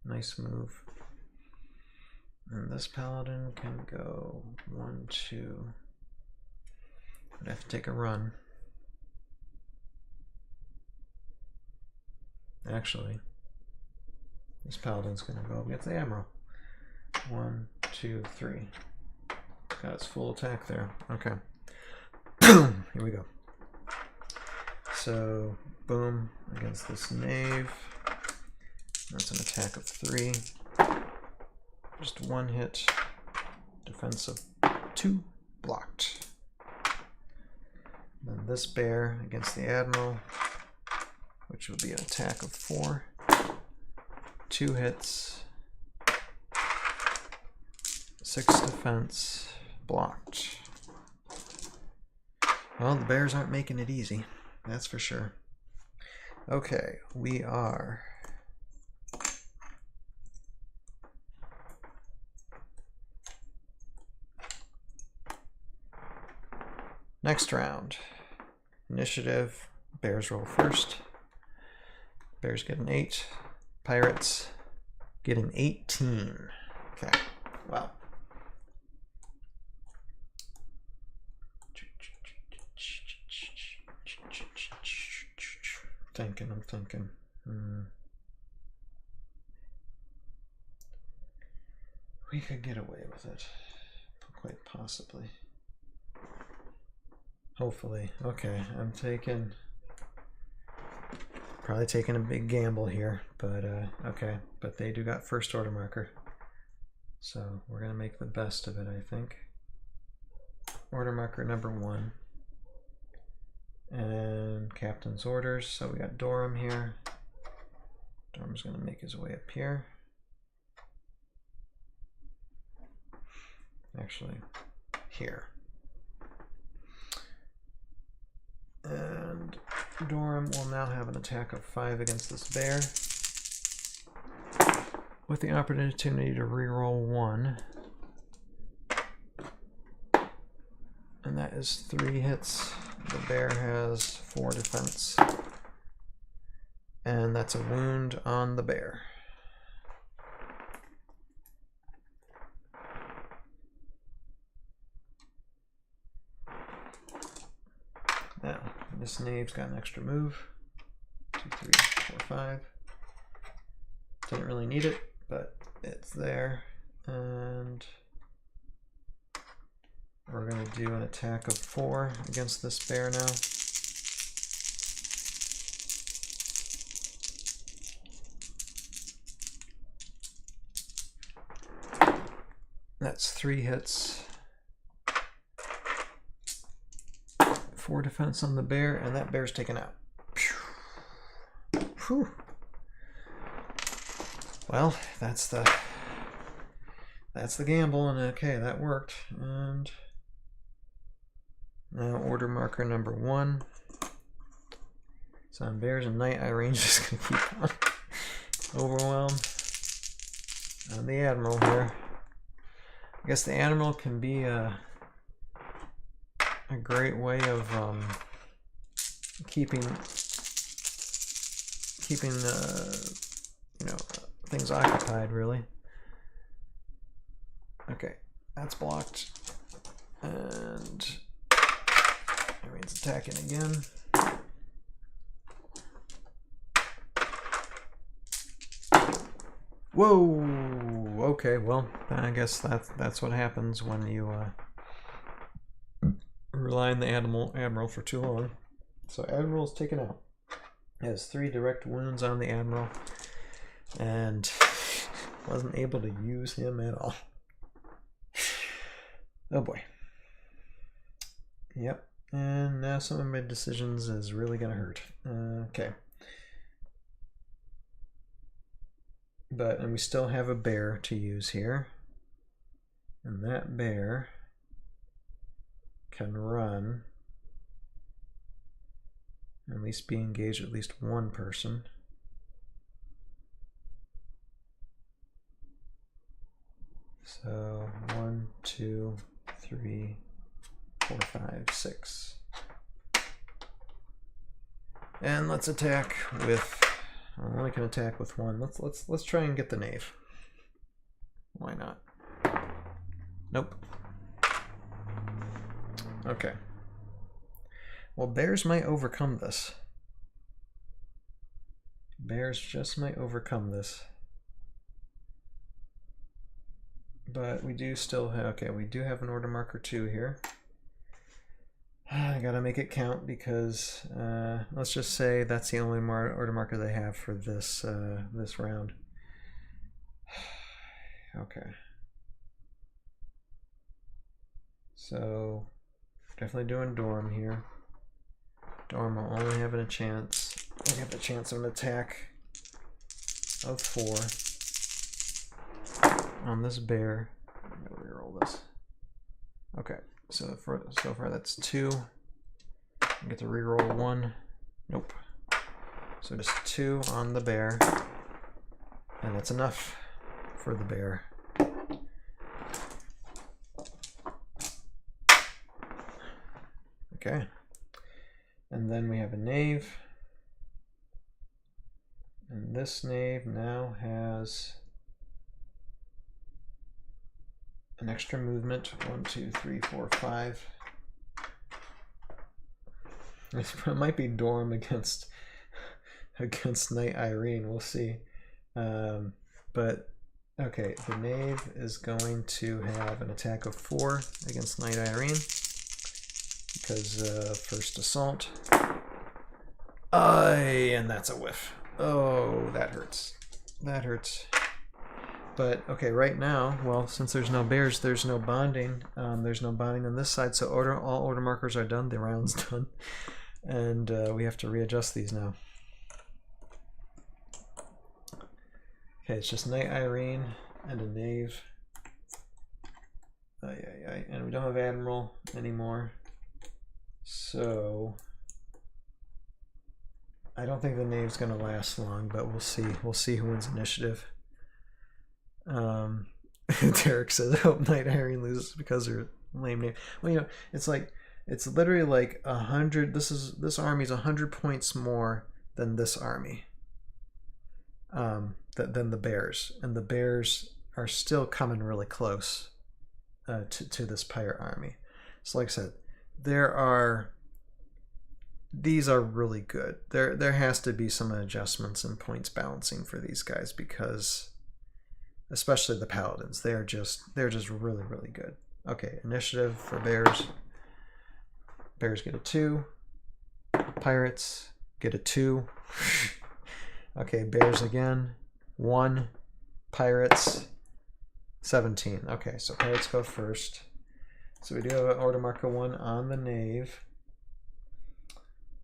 Nice move. And this Paladin can go 1, 2. I'd have to take a run. Actually, this Paladin's gonna go against the Admiral. 1, 2, 3. Got its full attack there. Okay. Here we go. So, boom, against this knave. That's an attack of 3. Just 1 hit. Defense of 2. Blocked. Then this bear against the Admiral, which would be an attack of 4. 2 hits. 6 defense. Blocked. Well, the bears aren't making it easy. That's for sure. Okay, we are next round. Initiative. Bears roll first. Bears get an 8. Pirates get an 18. Okay, wow. I'm thinking. We could get away with it. Quite possibly. Hopefully. Okay, I'm taking Probably taking a big gamble here, but okay. But they do got first order marker. So we're gonna make the best of it, I think. Order marker number 1. And captain's orders. So we got Dorum here. Dorum's gonna make his way up here. Actually, here. And Dorum will now have an attack of 5 against this bear, with the opportunity to reroll 1. And that is 3 hits. The bear has 4 defense. And that's a wound on the bear. Now, this knave's got an extra move. 2, 3, 4, 5. Didn't really need it, but it's there. And we're going to do an attack of 4 against this bear now. That's 3 hits. 4 defense on the bear, and that bear's taken out. Whew. Well, that's the gamble, and okay, that worked. And now order marker number 1. So on bears and Knight Irene just gonna keep on overwhelm on the Admiral here. I guess the Admiral can be a great way of keeping you know, things occupied, really. Okay, that's blocked, and Irene's attacking again. Whoa! Okay, well, I guess that's what happens when you rely on the Admiral for too long. So Admiral's taken out. Has 3 direct wounds on the Admiral, and wasn't able to use him at all. Oh boy. Yep. And now some of my decisions is really gonna hurt. Okay. And we still have a bear to use here. And that bear can run, at least be engaged at least 1 person. So 1, 2, 3, 4, 5, 6. And let's attack with, I only can attack with 1. Let's try and get the knave. Why not? Nope. Okay. Well, bears might overcome this. Bears just might overcome this. But we do still have, okay, we do have an order marker 2 here. I gotta make it count because let's just say that's the only order marker they have for this this round. Okay. So definitely doing Dorum here. Dorum will only have a chance. I have the chance of an attack of 4 on this bear. I'm gonna reroll this. Okay, so far that's 2. I get to reroll 1. Nope. So just 2 on the bear, and that's enough for the bear. Okay. And then we have a knave. And this knave now has an extra movement. 1, 2, 3, 4, 5. It might be Dorum against Knight Irene. We'll see. But okay, the knave is going to have an attack of 4 against Knight Irene because first assault. And that's a whiff. Oh, that hurts. That hurts. But, okay, right now, well, since there's no bears, there's no bonding. There's no bonding on this side, so all order markers are done. The round's done. And we have to readjust these now. Okay, it's just Knight Irene and a Knave. And we don't have Admiral anymore. So I don't think the Knave's going to last long, but we'll see. We'll see who wins initiative. Derek says, I hope Knight Irene loses because they're lame name. Well, you know, it's like, it's literally like 100. This army's 100 points more than this army. Than the Bears, and the Bears are still coming really close to this pirate army. So, like I said, these are really good. There has to be some adjustments in points balancing for these guys because, especially the Paladins, they're just really, really good. Okay, initiative for Bears. Bears get a 2. Pirates get a 2. Okay, Bears again. 1. Pirates 17. Okay, so Pirates go first. So we do have an order marker 1 on the Knave.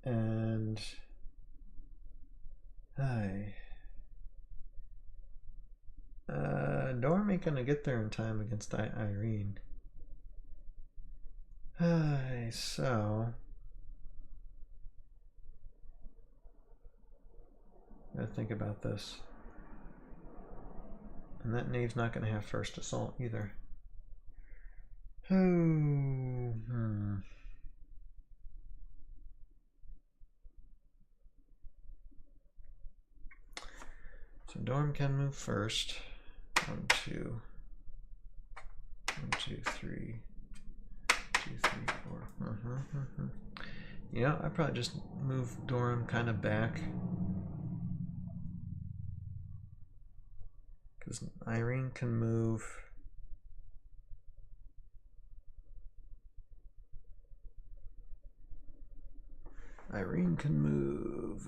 And Dorm ain't gonna get there in time against Irene. So gotta think about this. And that Knave's not going to have first assault either. So Dorm can move first. 1, 2. 1, 2, 3. 2, 3, 4. You know, I probably just move Dorm kind of back. Because Irene can move. Irene can move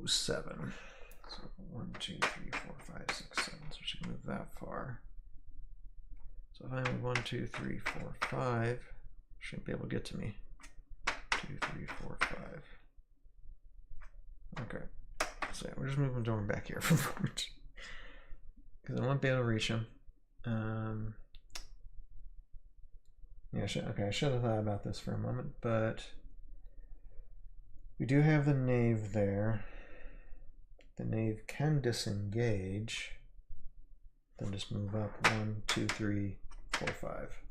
7. So 1, 2, 3, 4, 5, 6, 7. So she can move that far. So if I move 1, 2, 3, 4, 5, she shouldn't be able to get to me. 2, 3, 4, 5. Okay. So yeah, we're just moving Dorm back here for a moment. Because I won't be able to reach him. Yeah, I should have thought about this for a moment, but we do have the Knave there. The Knave can disengage. Then just move up 1, 2, 3, 4, 5.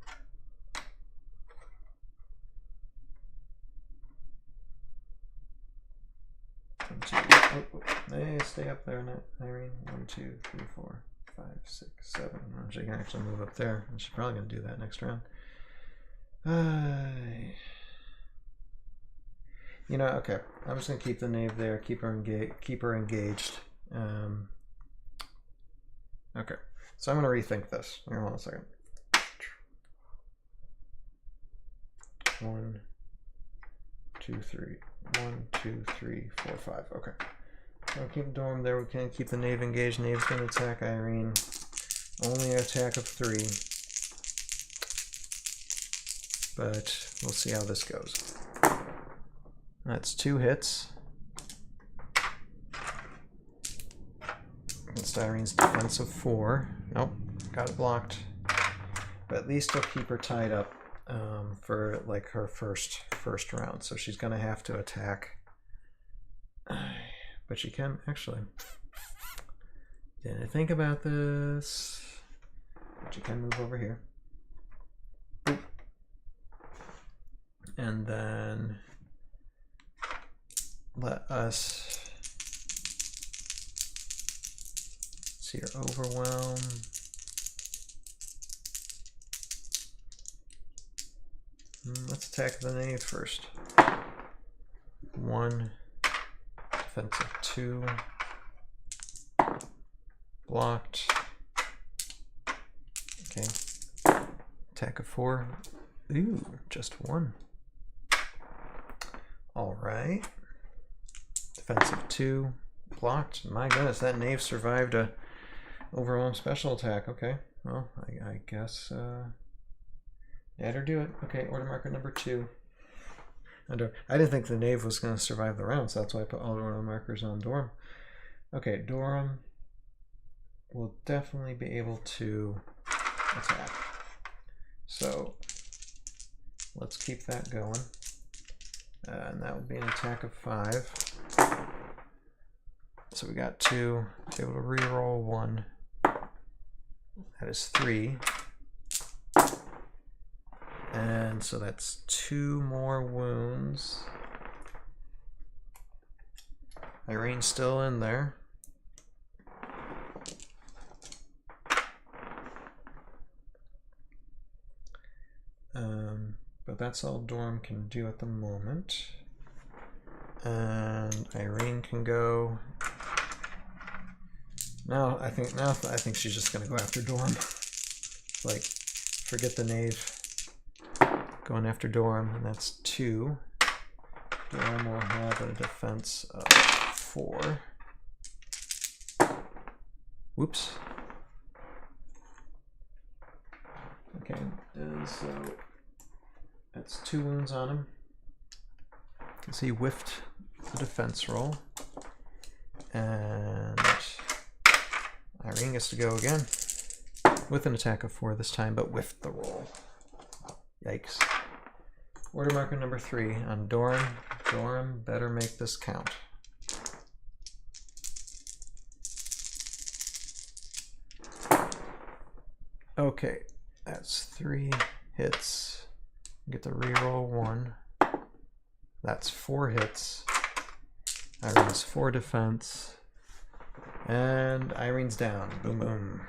Hey, stay up there, Irene. 1, 2, 3, 4, 5, 6, 7. She can actually move up there. And she's probably going to do that next round. You know, okay. I'm just going to keep the Knave there. Keep her engaged. Okay. So I'm going to rethink this. Here, hold on a second. 1, 2, 3. 1, 2, 3, 4, 5. Okay. So I'll keep Dorm there. We can't keep the Knave engaged. Knave's going to attack Irene. Only an attack of 3. But we'll see how this goes. That's 2 hits. Against Irene's defense of 4. Nope. Got it blocked. But at least I'll keep her tied up for like her first round. So she's going to have to attack. But she can actually. Didn't think about this. But she can move over here. Boop. And then let us see her overwhelm. Let's attack the Knave first. 1, defensive 2, blocked. Okay, attack of 4. Ooh, just 1. All right. Defensive 2. Blocked. My goodness, that knave survived a overwhelm special attack. Okay. Well, I guess that'll do it. Okay, order marker number 2. And I didn't think the knave was going to survive the round, so that's why I put all the order markers on Dorum. Okay, Dorum will definitely be able to attack. So let's keep that going. And that would be an attack of 5. So we got 2. To be able to reroll 1. That is 3. And so that's 2 more wounds. Irene's still in there. But that's all Dorm can do at the moment. And Irene can go. Now I think she's just gonna go after Dorm. Like, forget the knave. Going after Dorm, and that's 2. Dorm will have a defense of 4. Whoops. Okay, and so that's 2 wounds on him. Because he whiffed the defense roll. And Irene gets to go again. With an attack of 4 this time, but whiffed the roll. Yikes. Order marker number 3 on Doran. Doran better make this count. Okay, that's 3 hits. Get to reroll 1. That's 4 hits. Irene's 4 defense. And Irene's down. Boom, boom.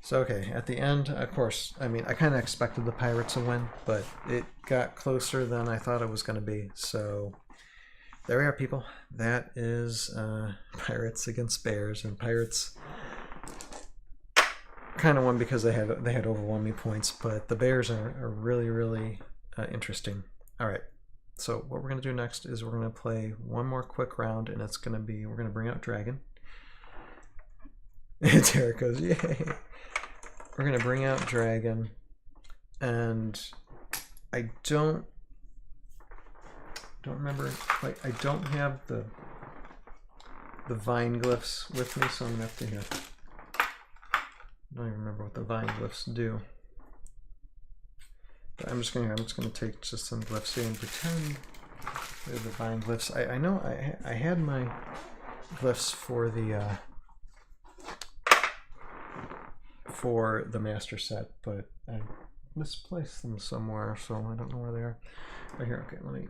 So, okay, at the end, of course, I mean, I kind of expected the Pirates to win, but it got closer than I thought it was going to be. So, there we are, people. That is Pirates against Bears, and Pirates kind of won because they had overwhelming points, but the Bears are really, really interesting. All right, so what we're going to do next is we're going to play one more quick round, and it's going to be, we're going to bring out Dragon. And Derek goes, yay! We're going to bring out Dragon, and I don't remember, like, I don't have the vine glyphs with me, so I'm going to have to hear. I don't even remember what the vine glyphs do. But I'm just going to take just some glyphs here and pretend they're the vine glyphs. I know I had my glyphs for the master set, but I misplaced them somewhere, so I don't know where they are. Right here, okay, let me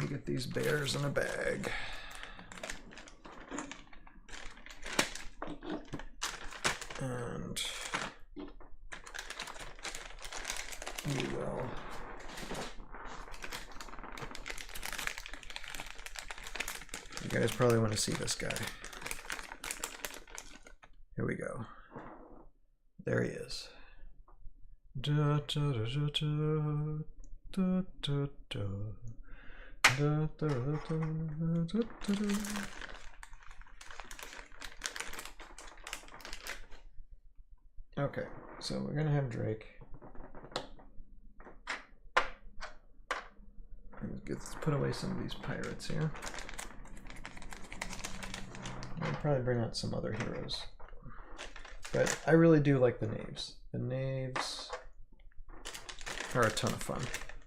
get these bears in a bag. And we will you guys probably want to see this guy. Here we go. There he is. Da, da, da, da, da, da, da, da, da, da, da, da. Okay, so we're gonna have Drake. Let's put away some of these pirates here. I'll probably bring out some other heroes. But I really do like the Knaves. The Knaves are a ton of fun.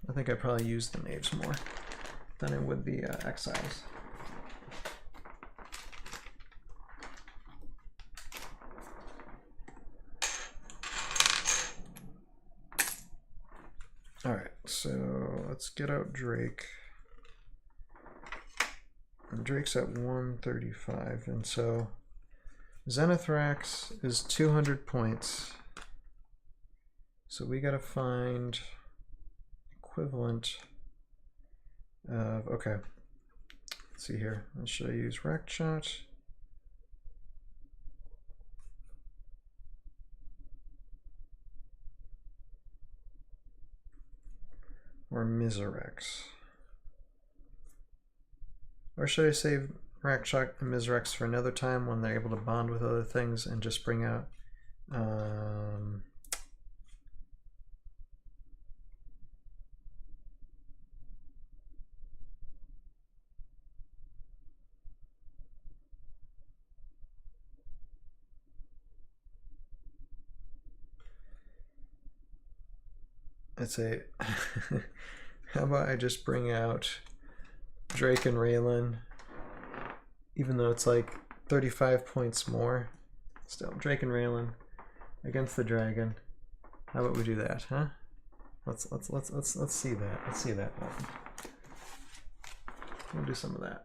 I think I probably use the Knaves more than I would the Exiles. Alright, so let's get out Drake. And Drake's at 135, and so Xenithrax is 200 points. So we gotta find equivalent of, okay, let's see here. Should I use Rack Shot? or Miserex? Or should I save Rakshak and Miserex for another time when they're able to bond with other things and just bring out I'd say, how about I just bring out Drake and Raelin, even though it's like 35 points more. Still, Drake and Raelin against the dragon. How about we do that, huh? Let's see that. Let's see that. We'll do some of that.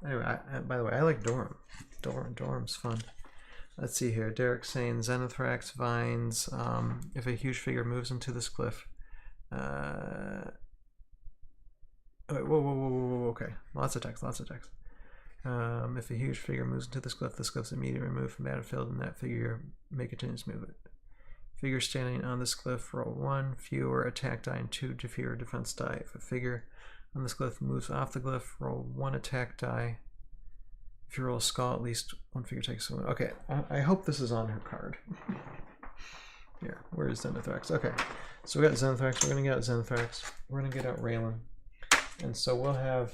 Anyway, by the way, I like Dorm. Dorm's fun. Let's see here. Derek's saying Xenithrax vines. If a huge figure moves into this cliff. Wait, whoa. Okay, lots of text. If a huge figure moves into this cliff's immediately removed from battlefield, and that figure may continue to move it. Figure standing on this cliff, roll 1 fewer attack die and 2 fewer defense die. If a figure on this cliff moves off the cliff, roll 1 attack die. If you roll a skull, at least one figure takes one. Okay, I hope this is on her card. Yeah, where is Xenithrax? Okay, so we got Xenithrax. We're going to get out Xenithrax. We're going to get out Raelin. And so we'll have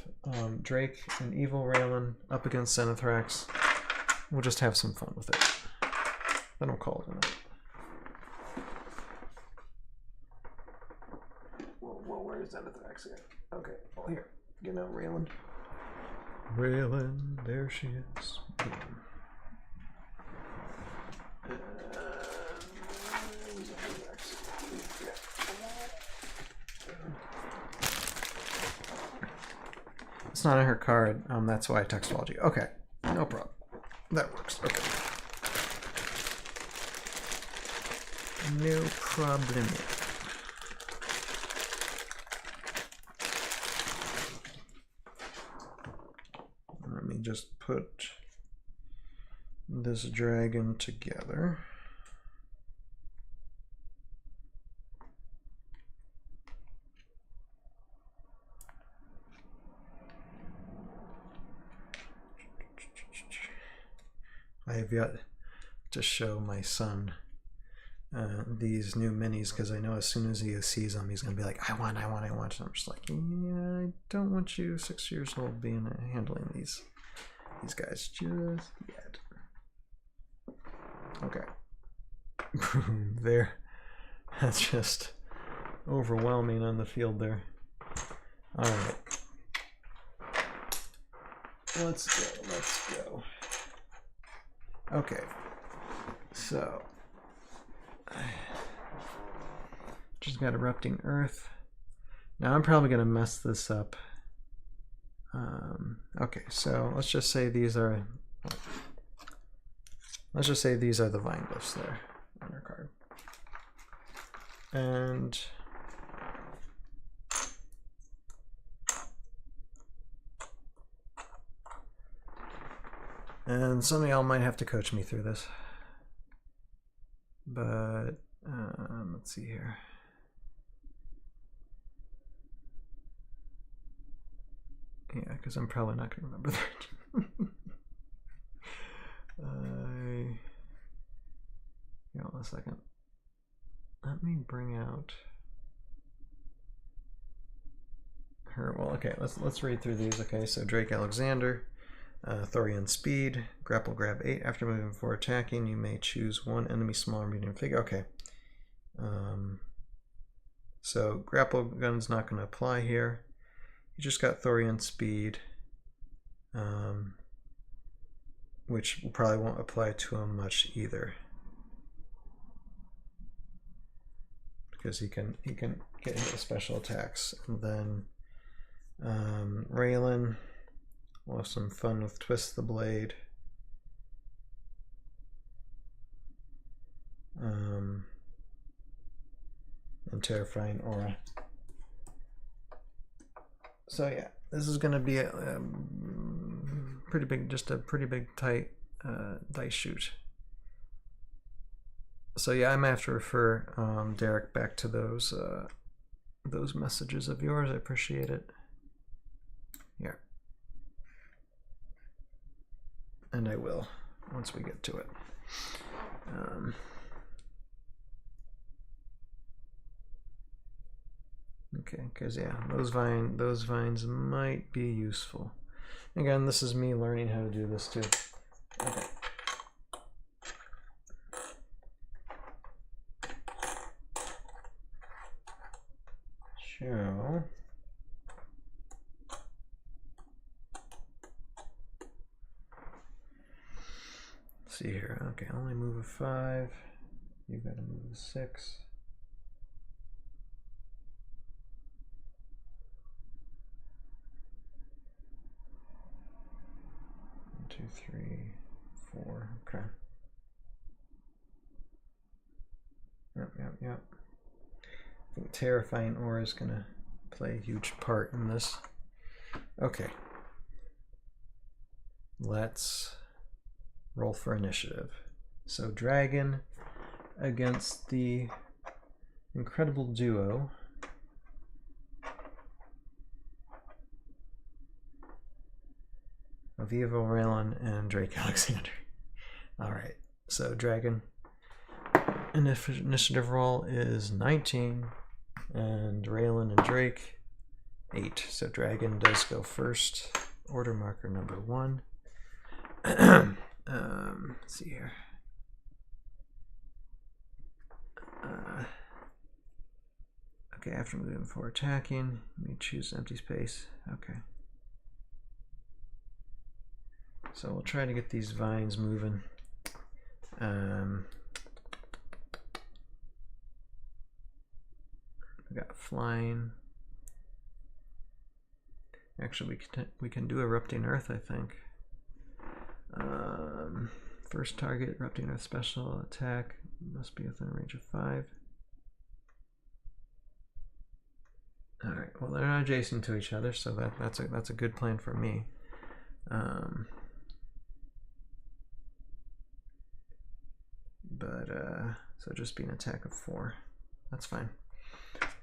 Drake and Evil Raelin up against Xenithrax. We'll just have some fun with it. Then we'll call it a night. Whoa, where is Xenithrax here? Okay, well here, get out Raelin. Raelin, there she is. It's not on her card. That's why I textology. Okay, no problem. That works. Okay. No problem. Let me just put this dragon together. I have yet to show my son these new minis because I know as soon as he sees them, he's going to be like, I want. And I'm just like, yeah, I don't want you 6 years old being handling these guys just yet. Okay. Boom, there. That's just overwhelming on the field there. All right. Let's go. Okay, so just got Erupting Earth. Now I'm probably gonna mess this up. Okay, so let's just say these are the vine glyphs there on our card, and some of y'all might have to coach me through this, but let's see here. Yeah, because I'm probably not going to remember that. Hold on a second. Let me bring out her. Well, okay, let's read through these. Okay, so Drake Alexander. Thorian Speed, Grapple Grab 8. After moving before attacking, you may choose one enemy small or medium figure. Okay. So Grapple Gun's not going to apply here. You just got Thorian Speed, which probably won't apply to him much either, because he can get into special attacks. And then Raelin. We'll have some fun with Twist the Blade. And Terrifying Aura. So yeah, this is going to be a pretty big, just a pretty big tight dice shoot. So yeah, I might have to refer Derek back to those those messages of yours. I appreciate it. Here. And I will once we get to it. Okay, because yeah, those vines might be useful. Again, this is me learning how to do this too. Okay. So let's see here. Okay, only move a 5. You've got to move a 6. 2, 3, 4. Okay. Yep. I think Terrifying Aura is going to play a huge part in this. Okay. Let's roll for initiative. So Dragon against the incredible duo of Evo Raelin and Drake Alexander. Alright, so Dragon initiative roll is 19 and Raelin and Drake 8. So Dragon does go first. Order marker number 1. Let's see here. Okay, after moving before attacking, you choose empty space. Okay. So we'll try to get these vines moving. We got flying. Actually, we can do Erupting Earth, I think. First target, Erupting Earth special attack must be within a range of 5. All right. Well, they're not adjacent to each other, so that's a good plan for me. So just be an attack of 4. That's fine.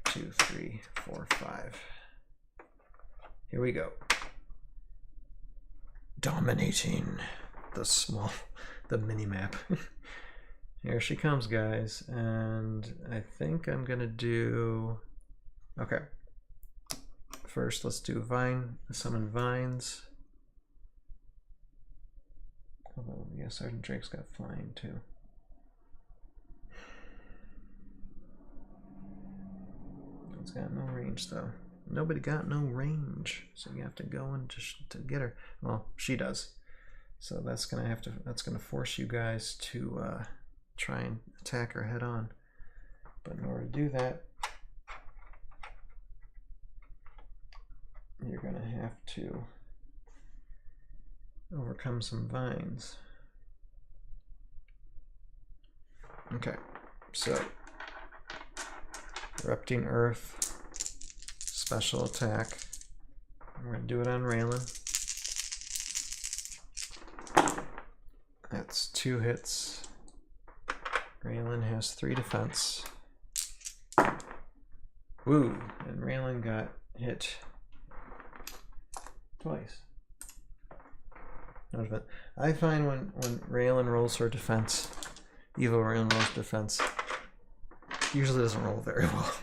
2, 3, 4, 5. Here we go. Dominating the mini map. Here she comes, guys, and I think I'm gonna do. Okay. First, let's do summon vines. Although, yeah, Sergeant Drake's got flying too. It's got no range though. Nobody got no range, so you have to go in to get her. Well, she does. So that's gonna force you guys to try and attack her head on. But in order to do that, you're gonna have to overcome some vines. Okay, so Erupting Earth, special attack. We're gonna do it on Raelin. That's 2 hits. Raelin has 3 defense. Woo! And Raelin got hit twice. I find when Raelin rolls her defense, Evo Raelin rolls defense, usually doesn't roll very well.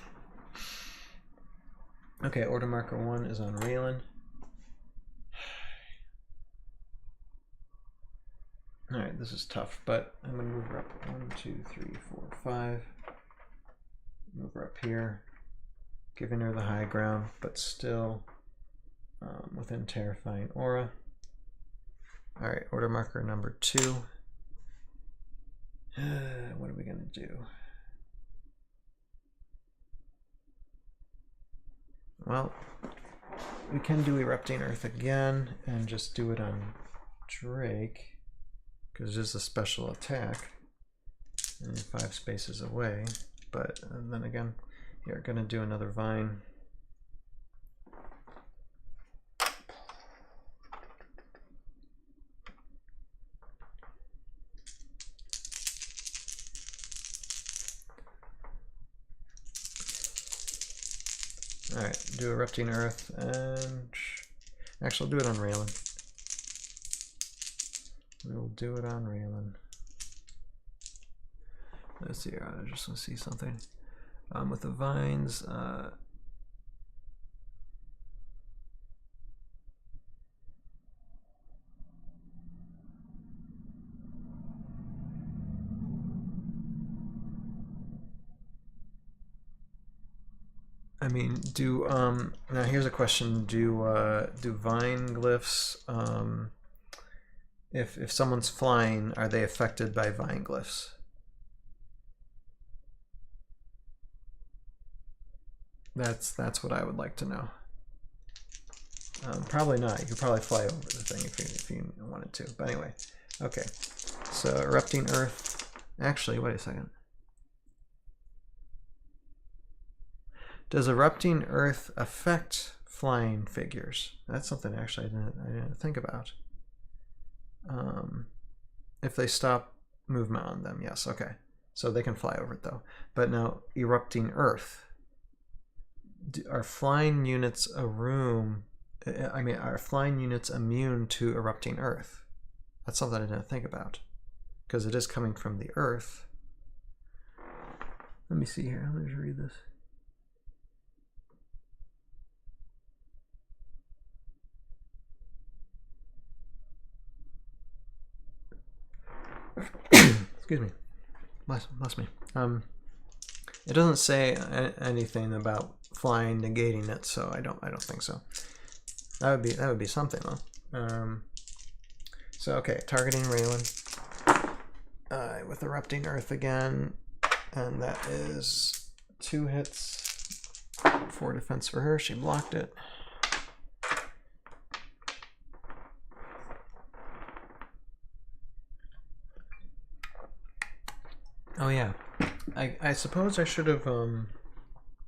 Okay, order marker 1 is on Raelin. Alright, this is tough, but I'm going to move her up 1, 2, 3, 4, 5. Move her up here, giving her the high ground, but still within Terrifying Aura. Alright, order marker number 2. What are we going to do? Well, we can do Erupting Earth again and just do it on Drake, because it is a special attack and 5 spaces away. But then again, you're going to do another vine. Alright, do Erupting Earth, and actually I'll do it on Raelin. We'll do it on Raelin. Let's see here, I just want to see something. With the vines, I mean, do now here's a question: do vine glyphs, if someone's flying, are they affected by vine glyphs? That's what I would like to know. Probably not. You could probably fly over the thing if you wanted to. But anyway, okay. So Erupting Earth. Actually, wait a second. Does Erupting Earth affect flying figures? That's something actually I didn't think about. If they stop movement on them, yes, okay. So they can fly over it though. But now Erupting Earth. Are flying units are flying units immune to Erupting Earth? That's something I didn't think about. Because it is coming from the Earth. Let me see here. Let me just read this. Excuse me. Bless me. It doesn't say anything about flying negating it, so I don't think so. That would be something though. So okay, targeting Raelin with Erupting Earth again, and that is 2 hits, 4 defense for her. She blocked it. Oh yeah, I suppose I should have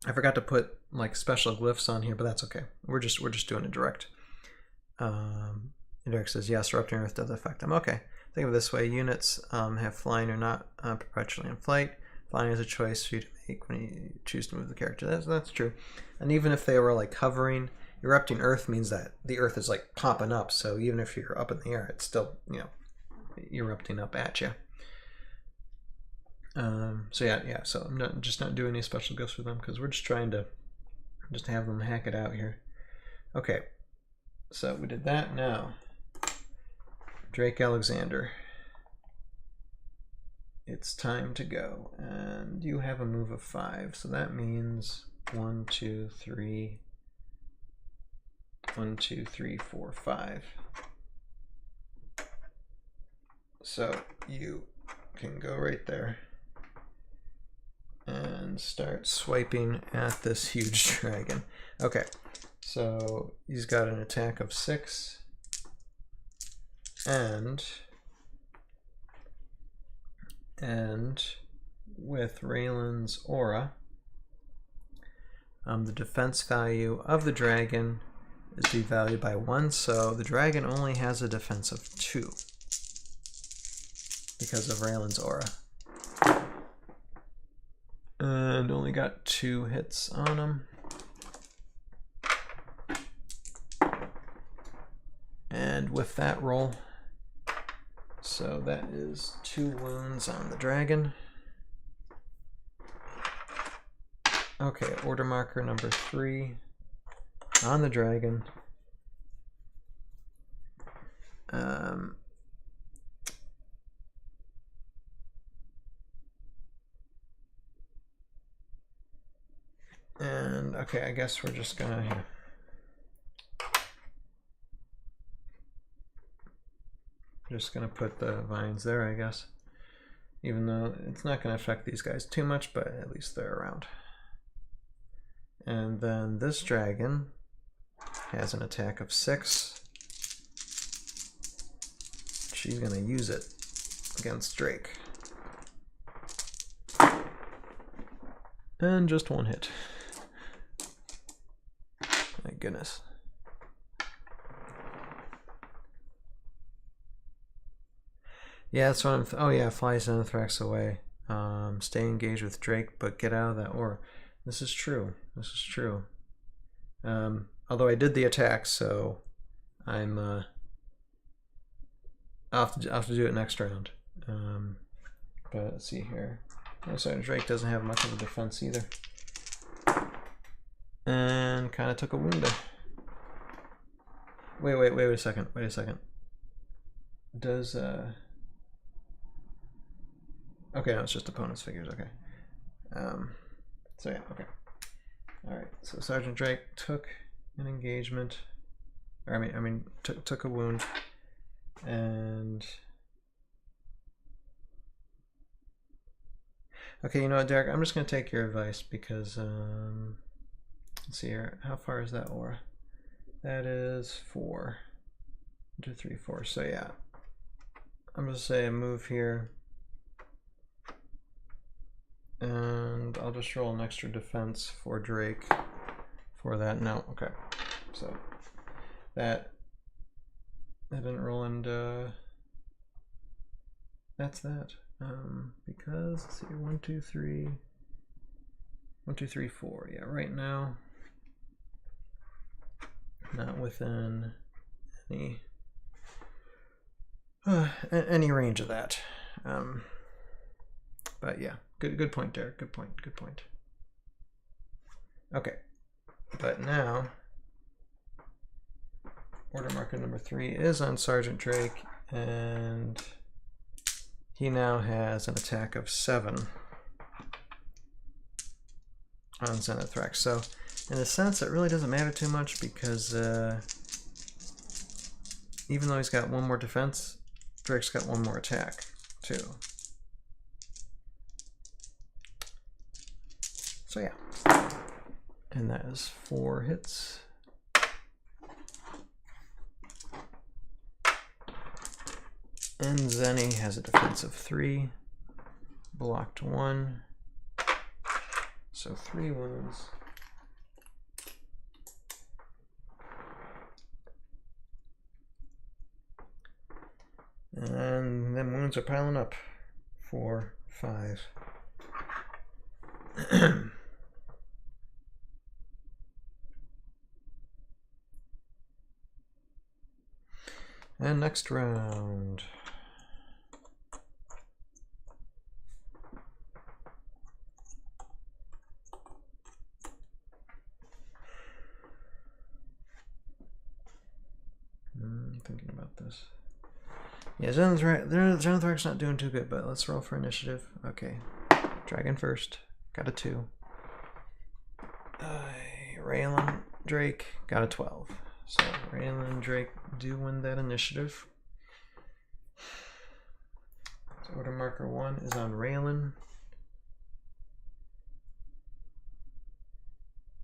I forgot to put like special glyphs on here, but that's okay. We're just doing it direct. Direct says yes, Erupting Earth does affect them. Okay, think of it this way: units have flying or not perpetually in flight. Flying is a choice for you to make when you choose to move the character. That's true. And even if they were like hovering, Erupting Earth means that the Earth is like popping up. So even if you're up in the air, it's still, you know, erupting up at you. So yeah. So I'm not doing any special gifts for them because we're just trying to have them hack it out here. Okay, so we did that. Now, Drake Alexander, it's time to go, and you have a move of 5, so that means 1, 2, 3, 1, 2, 3, 4, 5. So you can go right there and start swiping at this huge dragon. Okay, so he's got an attack of 6, and with Raelin's aura, the defense value of the dragon is devalued by 1, so the dragon only has a defense of 2 because of Raelin's aura. And only got 2 hits on him. And with that roll, so that is 2 wounds on the dragon. Okay, order marker number 3 on the dragon. And okay, I guess we're just gonna put the vines there, I guess. Even though it's not gonna affect these guys too much, but at least they're around. And then this dragon has an attack of 6. She's gonna use it against Drake. And just 1 hit. My goodness. Yeah, that's what I'm... oh yeah, fly Xenithrax away. Stay engaged with Drake, but get out of that aura. This is true. This is true. Although I did the attack, so I'm I'll have to do it next round. But let's see here. Sergeant Drake doesn't have much of a defense either, and kind of took a wound there. Wait a second. Does okay, no, it's just opponent's figures. Okay. So yeah, okay. All right. So Sergeant Drake took an engagement, or I mean, took a wound, and okay. You know what, Derek? I'm just gonna take your advice because let's see here. How far is that aura? That is 4. 1, 2, 3, 4. So yeah, I'm gonna say a move here. And I'll just roll an extra defense for Drake for that. No, okay. So that didn't roll, and that's that. Because let's see, 1, 2, 3, 1, 2, 3, 4. Yeah, right now, not within any range of that. But yeah. Good point, Derek. Good point. Okay, but now order marker number 3 is on Sergeant Drake, and he now has an attack of 7 on Xenithrax. So in a sense, it really doesn't matter too much because even though he's got 1 more defense, Drake's got 1 more attack too. So yeah, and that is 4 hits. And Zenny has a defense of 3, blocked 1, so 3 wounds. And then wounds are piling up. 4, 5. And next round. Thinking about this. Yeah, Xenithrax not doing too good, but let's roll for initiative. Okay, dragon first. Got a 2. Raelin, Drake got a 12. So Raelin and Drake do win that initiative. So order marker 1 is on Raelin.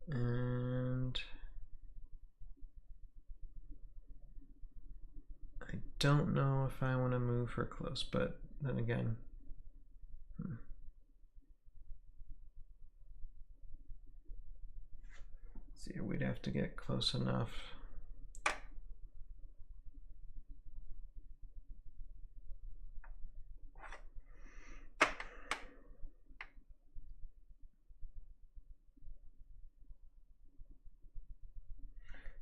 And I don't know if I want to move her close, but then again, see, we'd have to get close enough.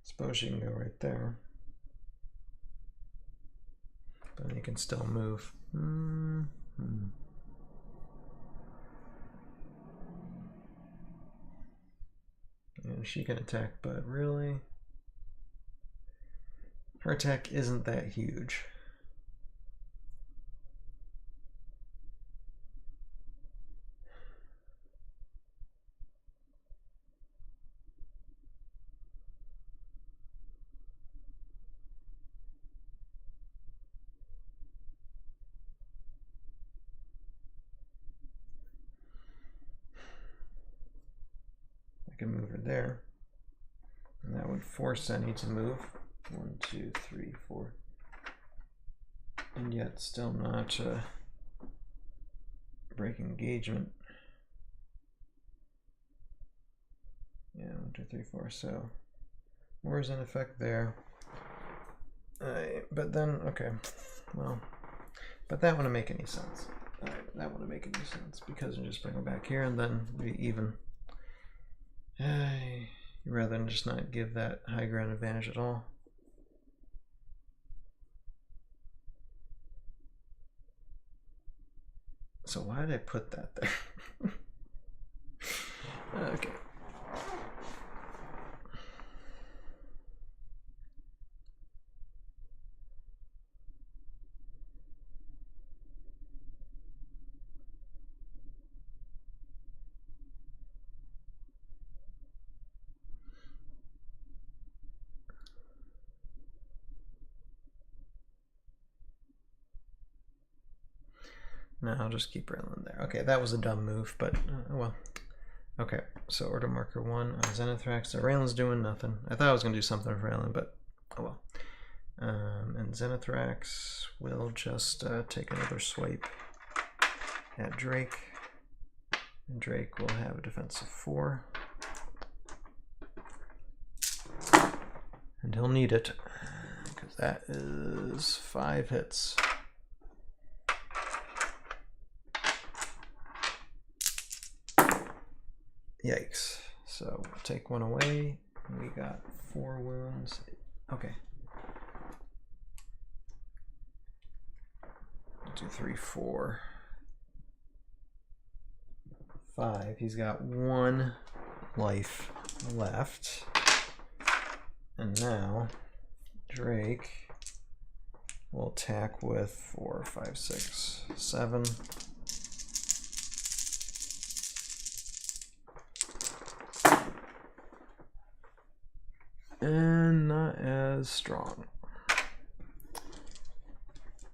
Suppose you can go right there. But you can still move. And she can attack, but really, her attack isn't that huge. I can move her there, and that would force Zenny to move. 1, 2, 3, 4, and yet still not break engagement. Yeah, 1, 2, 3, 4. So more is in effect there. But then, okay, well, but that wouldn't make any sense. That wouldn't make any sense because you just bring them back here and then be even. rather than just not give that high ground advantage at all. So why did I put that there? Okay. No, I'll just keep Raelin there. Okay, that was a dumb move, but well. Okay, so order marker 1 on Xenithrax. So Raelin's doing nothing. I thought I was going to do something with Raelin, but oh well. And Xenithrax will just take another swipe at Drake. And Drake will have a defense of 4. And he'll need it, because that is 5 hits. Yikes. So we'll take 1 away. We got 4 wounds. Okay. 1, 2, 3, 4, 5. He's got 1 life left. And now Drake will attack with 4, 5, 6, 7. And not as strong.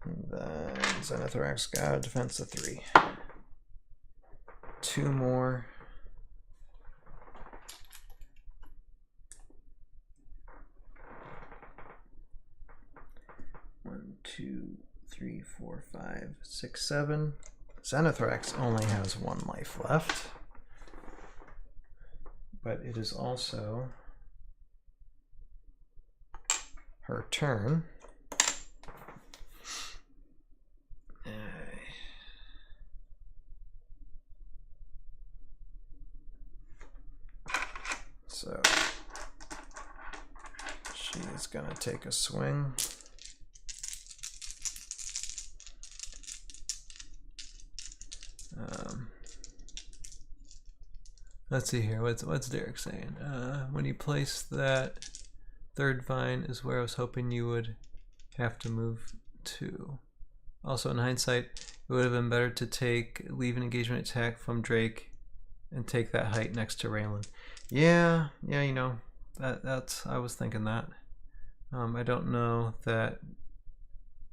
And then Xenithrax got a defense of 3. 2 more. One, 2, 3, 4, 5, 6, 7. Xenithrax only has 1 life left. But it is also her turn. So she's gonna take a swing. Let's see here. What's Derek saying? When you place that 3rd vine is where I was hoping you would have to move to. Also, in hindsight, it would have been better to leave an engagement attack from Drake and take that height next to Raelin. Yeah, you know, that's I was thinking that. I don't know that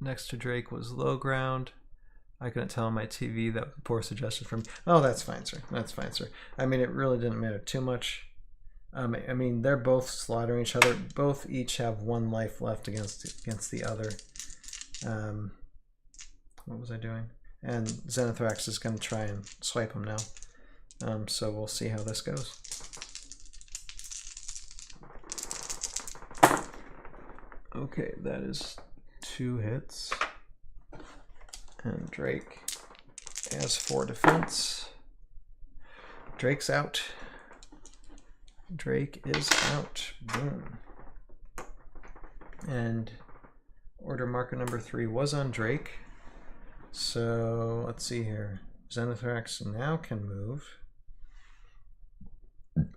next to Drake was low ground. I couldn't tell on my TV. That was a poor suggestion from me. Oh, that's fine, sir. That's fine, sir. I mean, it really didn't matter too much. I mean, they're both slaughtering each other. Both each have 1 life left against the other. What was I doing? And Xenithrax is going to try and swipe him now. So we'll see how this goes. Okay, that is 2 hits. And Drake has 4 defense. Drake's out. Drake is out. Boom. And order marker number 3 was on Drake. So let's see here. Xenithrax now can move.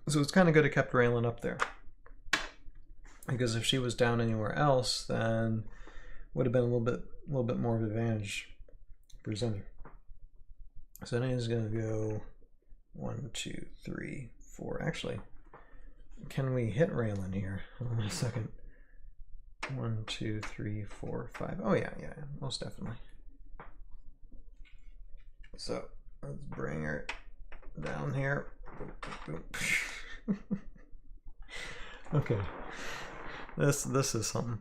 So it's kind of good it kept Raelin up there. Because if she was down anywhere else, then would have been a little bit more of an advantage for Xenithrax. So now he's gonna go 1, 2, 3, 4. Actually, can we hit Raelin here? Hold on a second. 1, 2, 3, 4, 5. Oh yeah, most definitely. So let's bring her down here. Okay, this is something.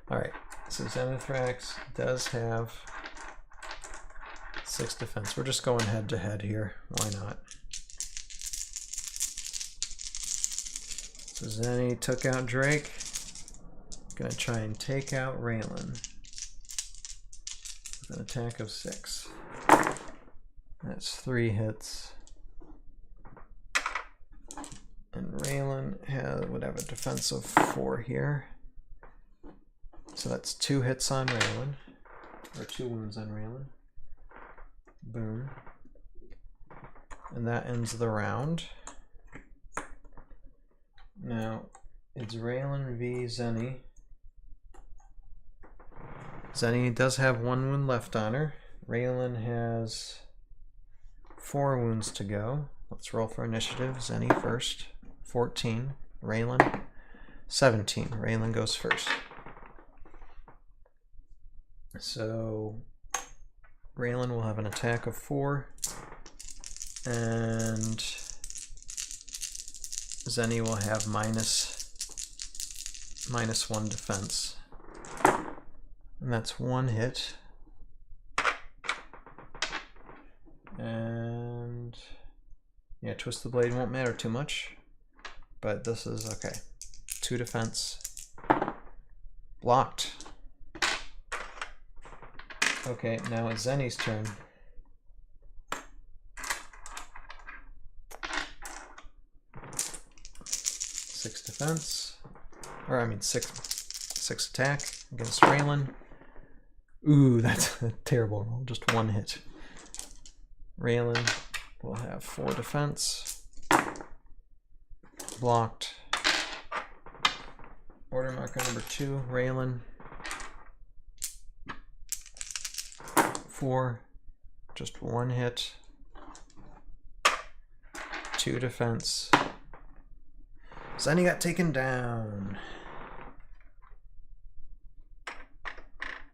All right, so Xenithrax does have 6 defense. We're just going head to head here. Why not? So Zenny took out Drake. Gonna try and take out Raelin with an attack of 6. That's 3 hits. And Raelin have a defense of 4 here. So that's 2 hits on Raelin, or 2 wounds on Raelin. Boom. And that ends the round. Now, it's Raelin v. Xeni. Xeni does have 1 wound left on her. Raelin has 4 wounds to go. Let's roll for initiative. Xeni first. 14. Raelin 17. Raelin goes first. So Raelin will have an attack of 4, and Xeni will have -1 defense. And that's 1 hit. And yeah, Twist the Blade won't matter too much, but this is okay. 2 defense. Blocked. Okay, now it's Xeni's turn. Six defense, or I mean six attack against Raelin. Ooh, that's a terrible roll. Just 1 hit. Raelin will have 4 defense. Blocked. Order marker number 2, Raelin. 4, just 1 hit. 2 defense. Xeni got taken down.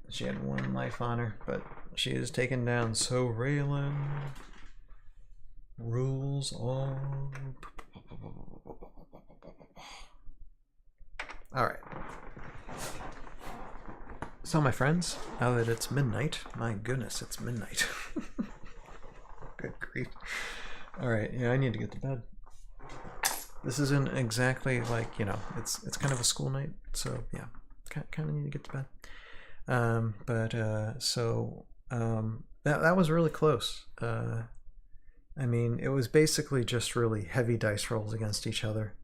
She had 1 life on her, but she is taken down. So Raelin rules all. All right. So my friends, now that it's midnight, my goodness, it's midnight. Good grief. All right, yeah, I need to get to bed. This isn't exactly like, you know, it's kind of a school night, so yeah, kind of need to get to bed. That was really close. I mean, it was basically just really heavy dice rolls against each other,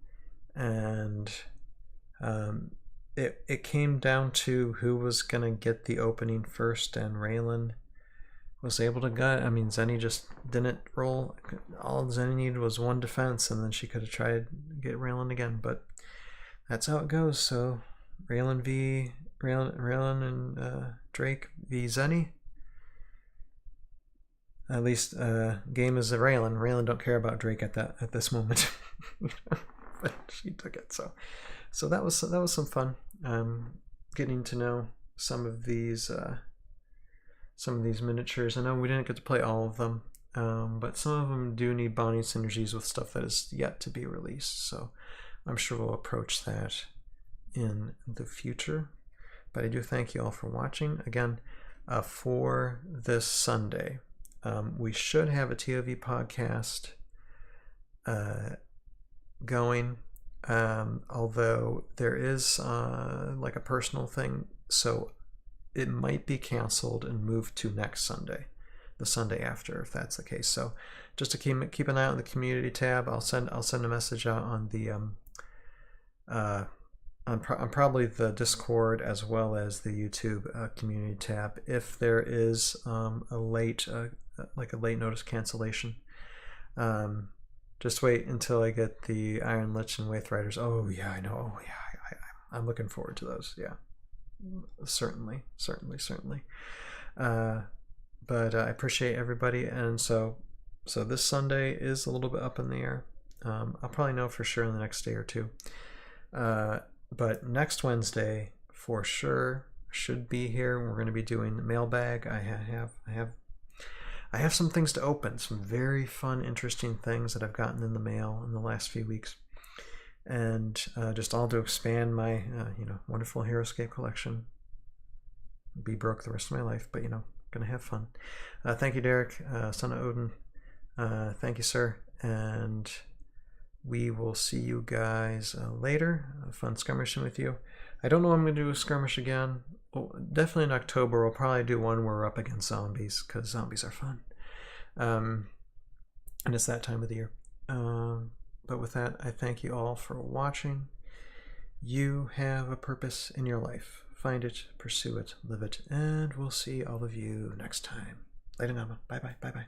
and it came down to who was gonna get the opening first, and Raelin was able to get. I mean, Xeni just didn't roll. All Xeni needed was 1 defense, and then she could have tried to get Raelin again. But that's how it goes. So Raelin and Drake v Xeni. At least game is a Raelin. Raelin don't care about Drake at this moment, but she took it. So that was some fun. Getting to know some of these miniatures. I know we didn't get to play all of them, but some of them do need bonding synergies with stuff that is yet to be released. So I'm sure we'll approach that in the future. But I do thank you all for watching. Again, for this Sunday, we should have a ToV podcast going. Although there is like a personal thing, so it might be canceled and moved to next Sunday, the Sunday after, if that's the case. So just to keep an eye on the community tab. I'll send a message out on the on probably the Discord as well as the YouTube community tab if there is a late notice cancellation. Just wait until I get the Iron Lich and Waith Riders. Oh yeah, I know. Oh yeah, I'm looking forward to those. Yeah, certainly. But I appreciate everybody, and so this Sunday is a little bit up in the air. I'll probably know for sure in the next day or two. But next Wednesday for sure should be here. We're going to be doing mailbag. I have some things to open, some very fun, interesting things that I've gotten in the mail in the last few weeks, and just all to expand my wonderful Heroscape collection. Be broke the rest of my life, but gonna have fun. Thank you, Derek, son of Odin. Thank you, sir, and we will see you guys later. Fun skirmishing with you. I don't know when I'm gonna do a skirmish again. Well, definitely in October. We'll probably do one where we're up against zombies, because zombies are fun. And it's that time of the year. But with that, I thank you all for watching. You have a purpose in your life. Find it, pursue it, live it, and we'll see all of you next time. Later, Nama. Bye bye. Bye bye.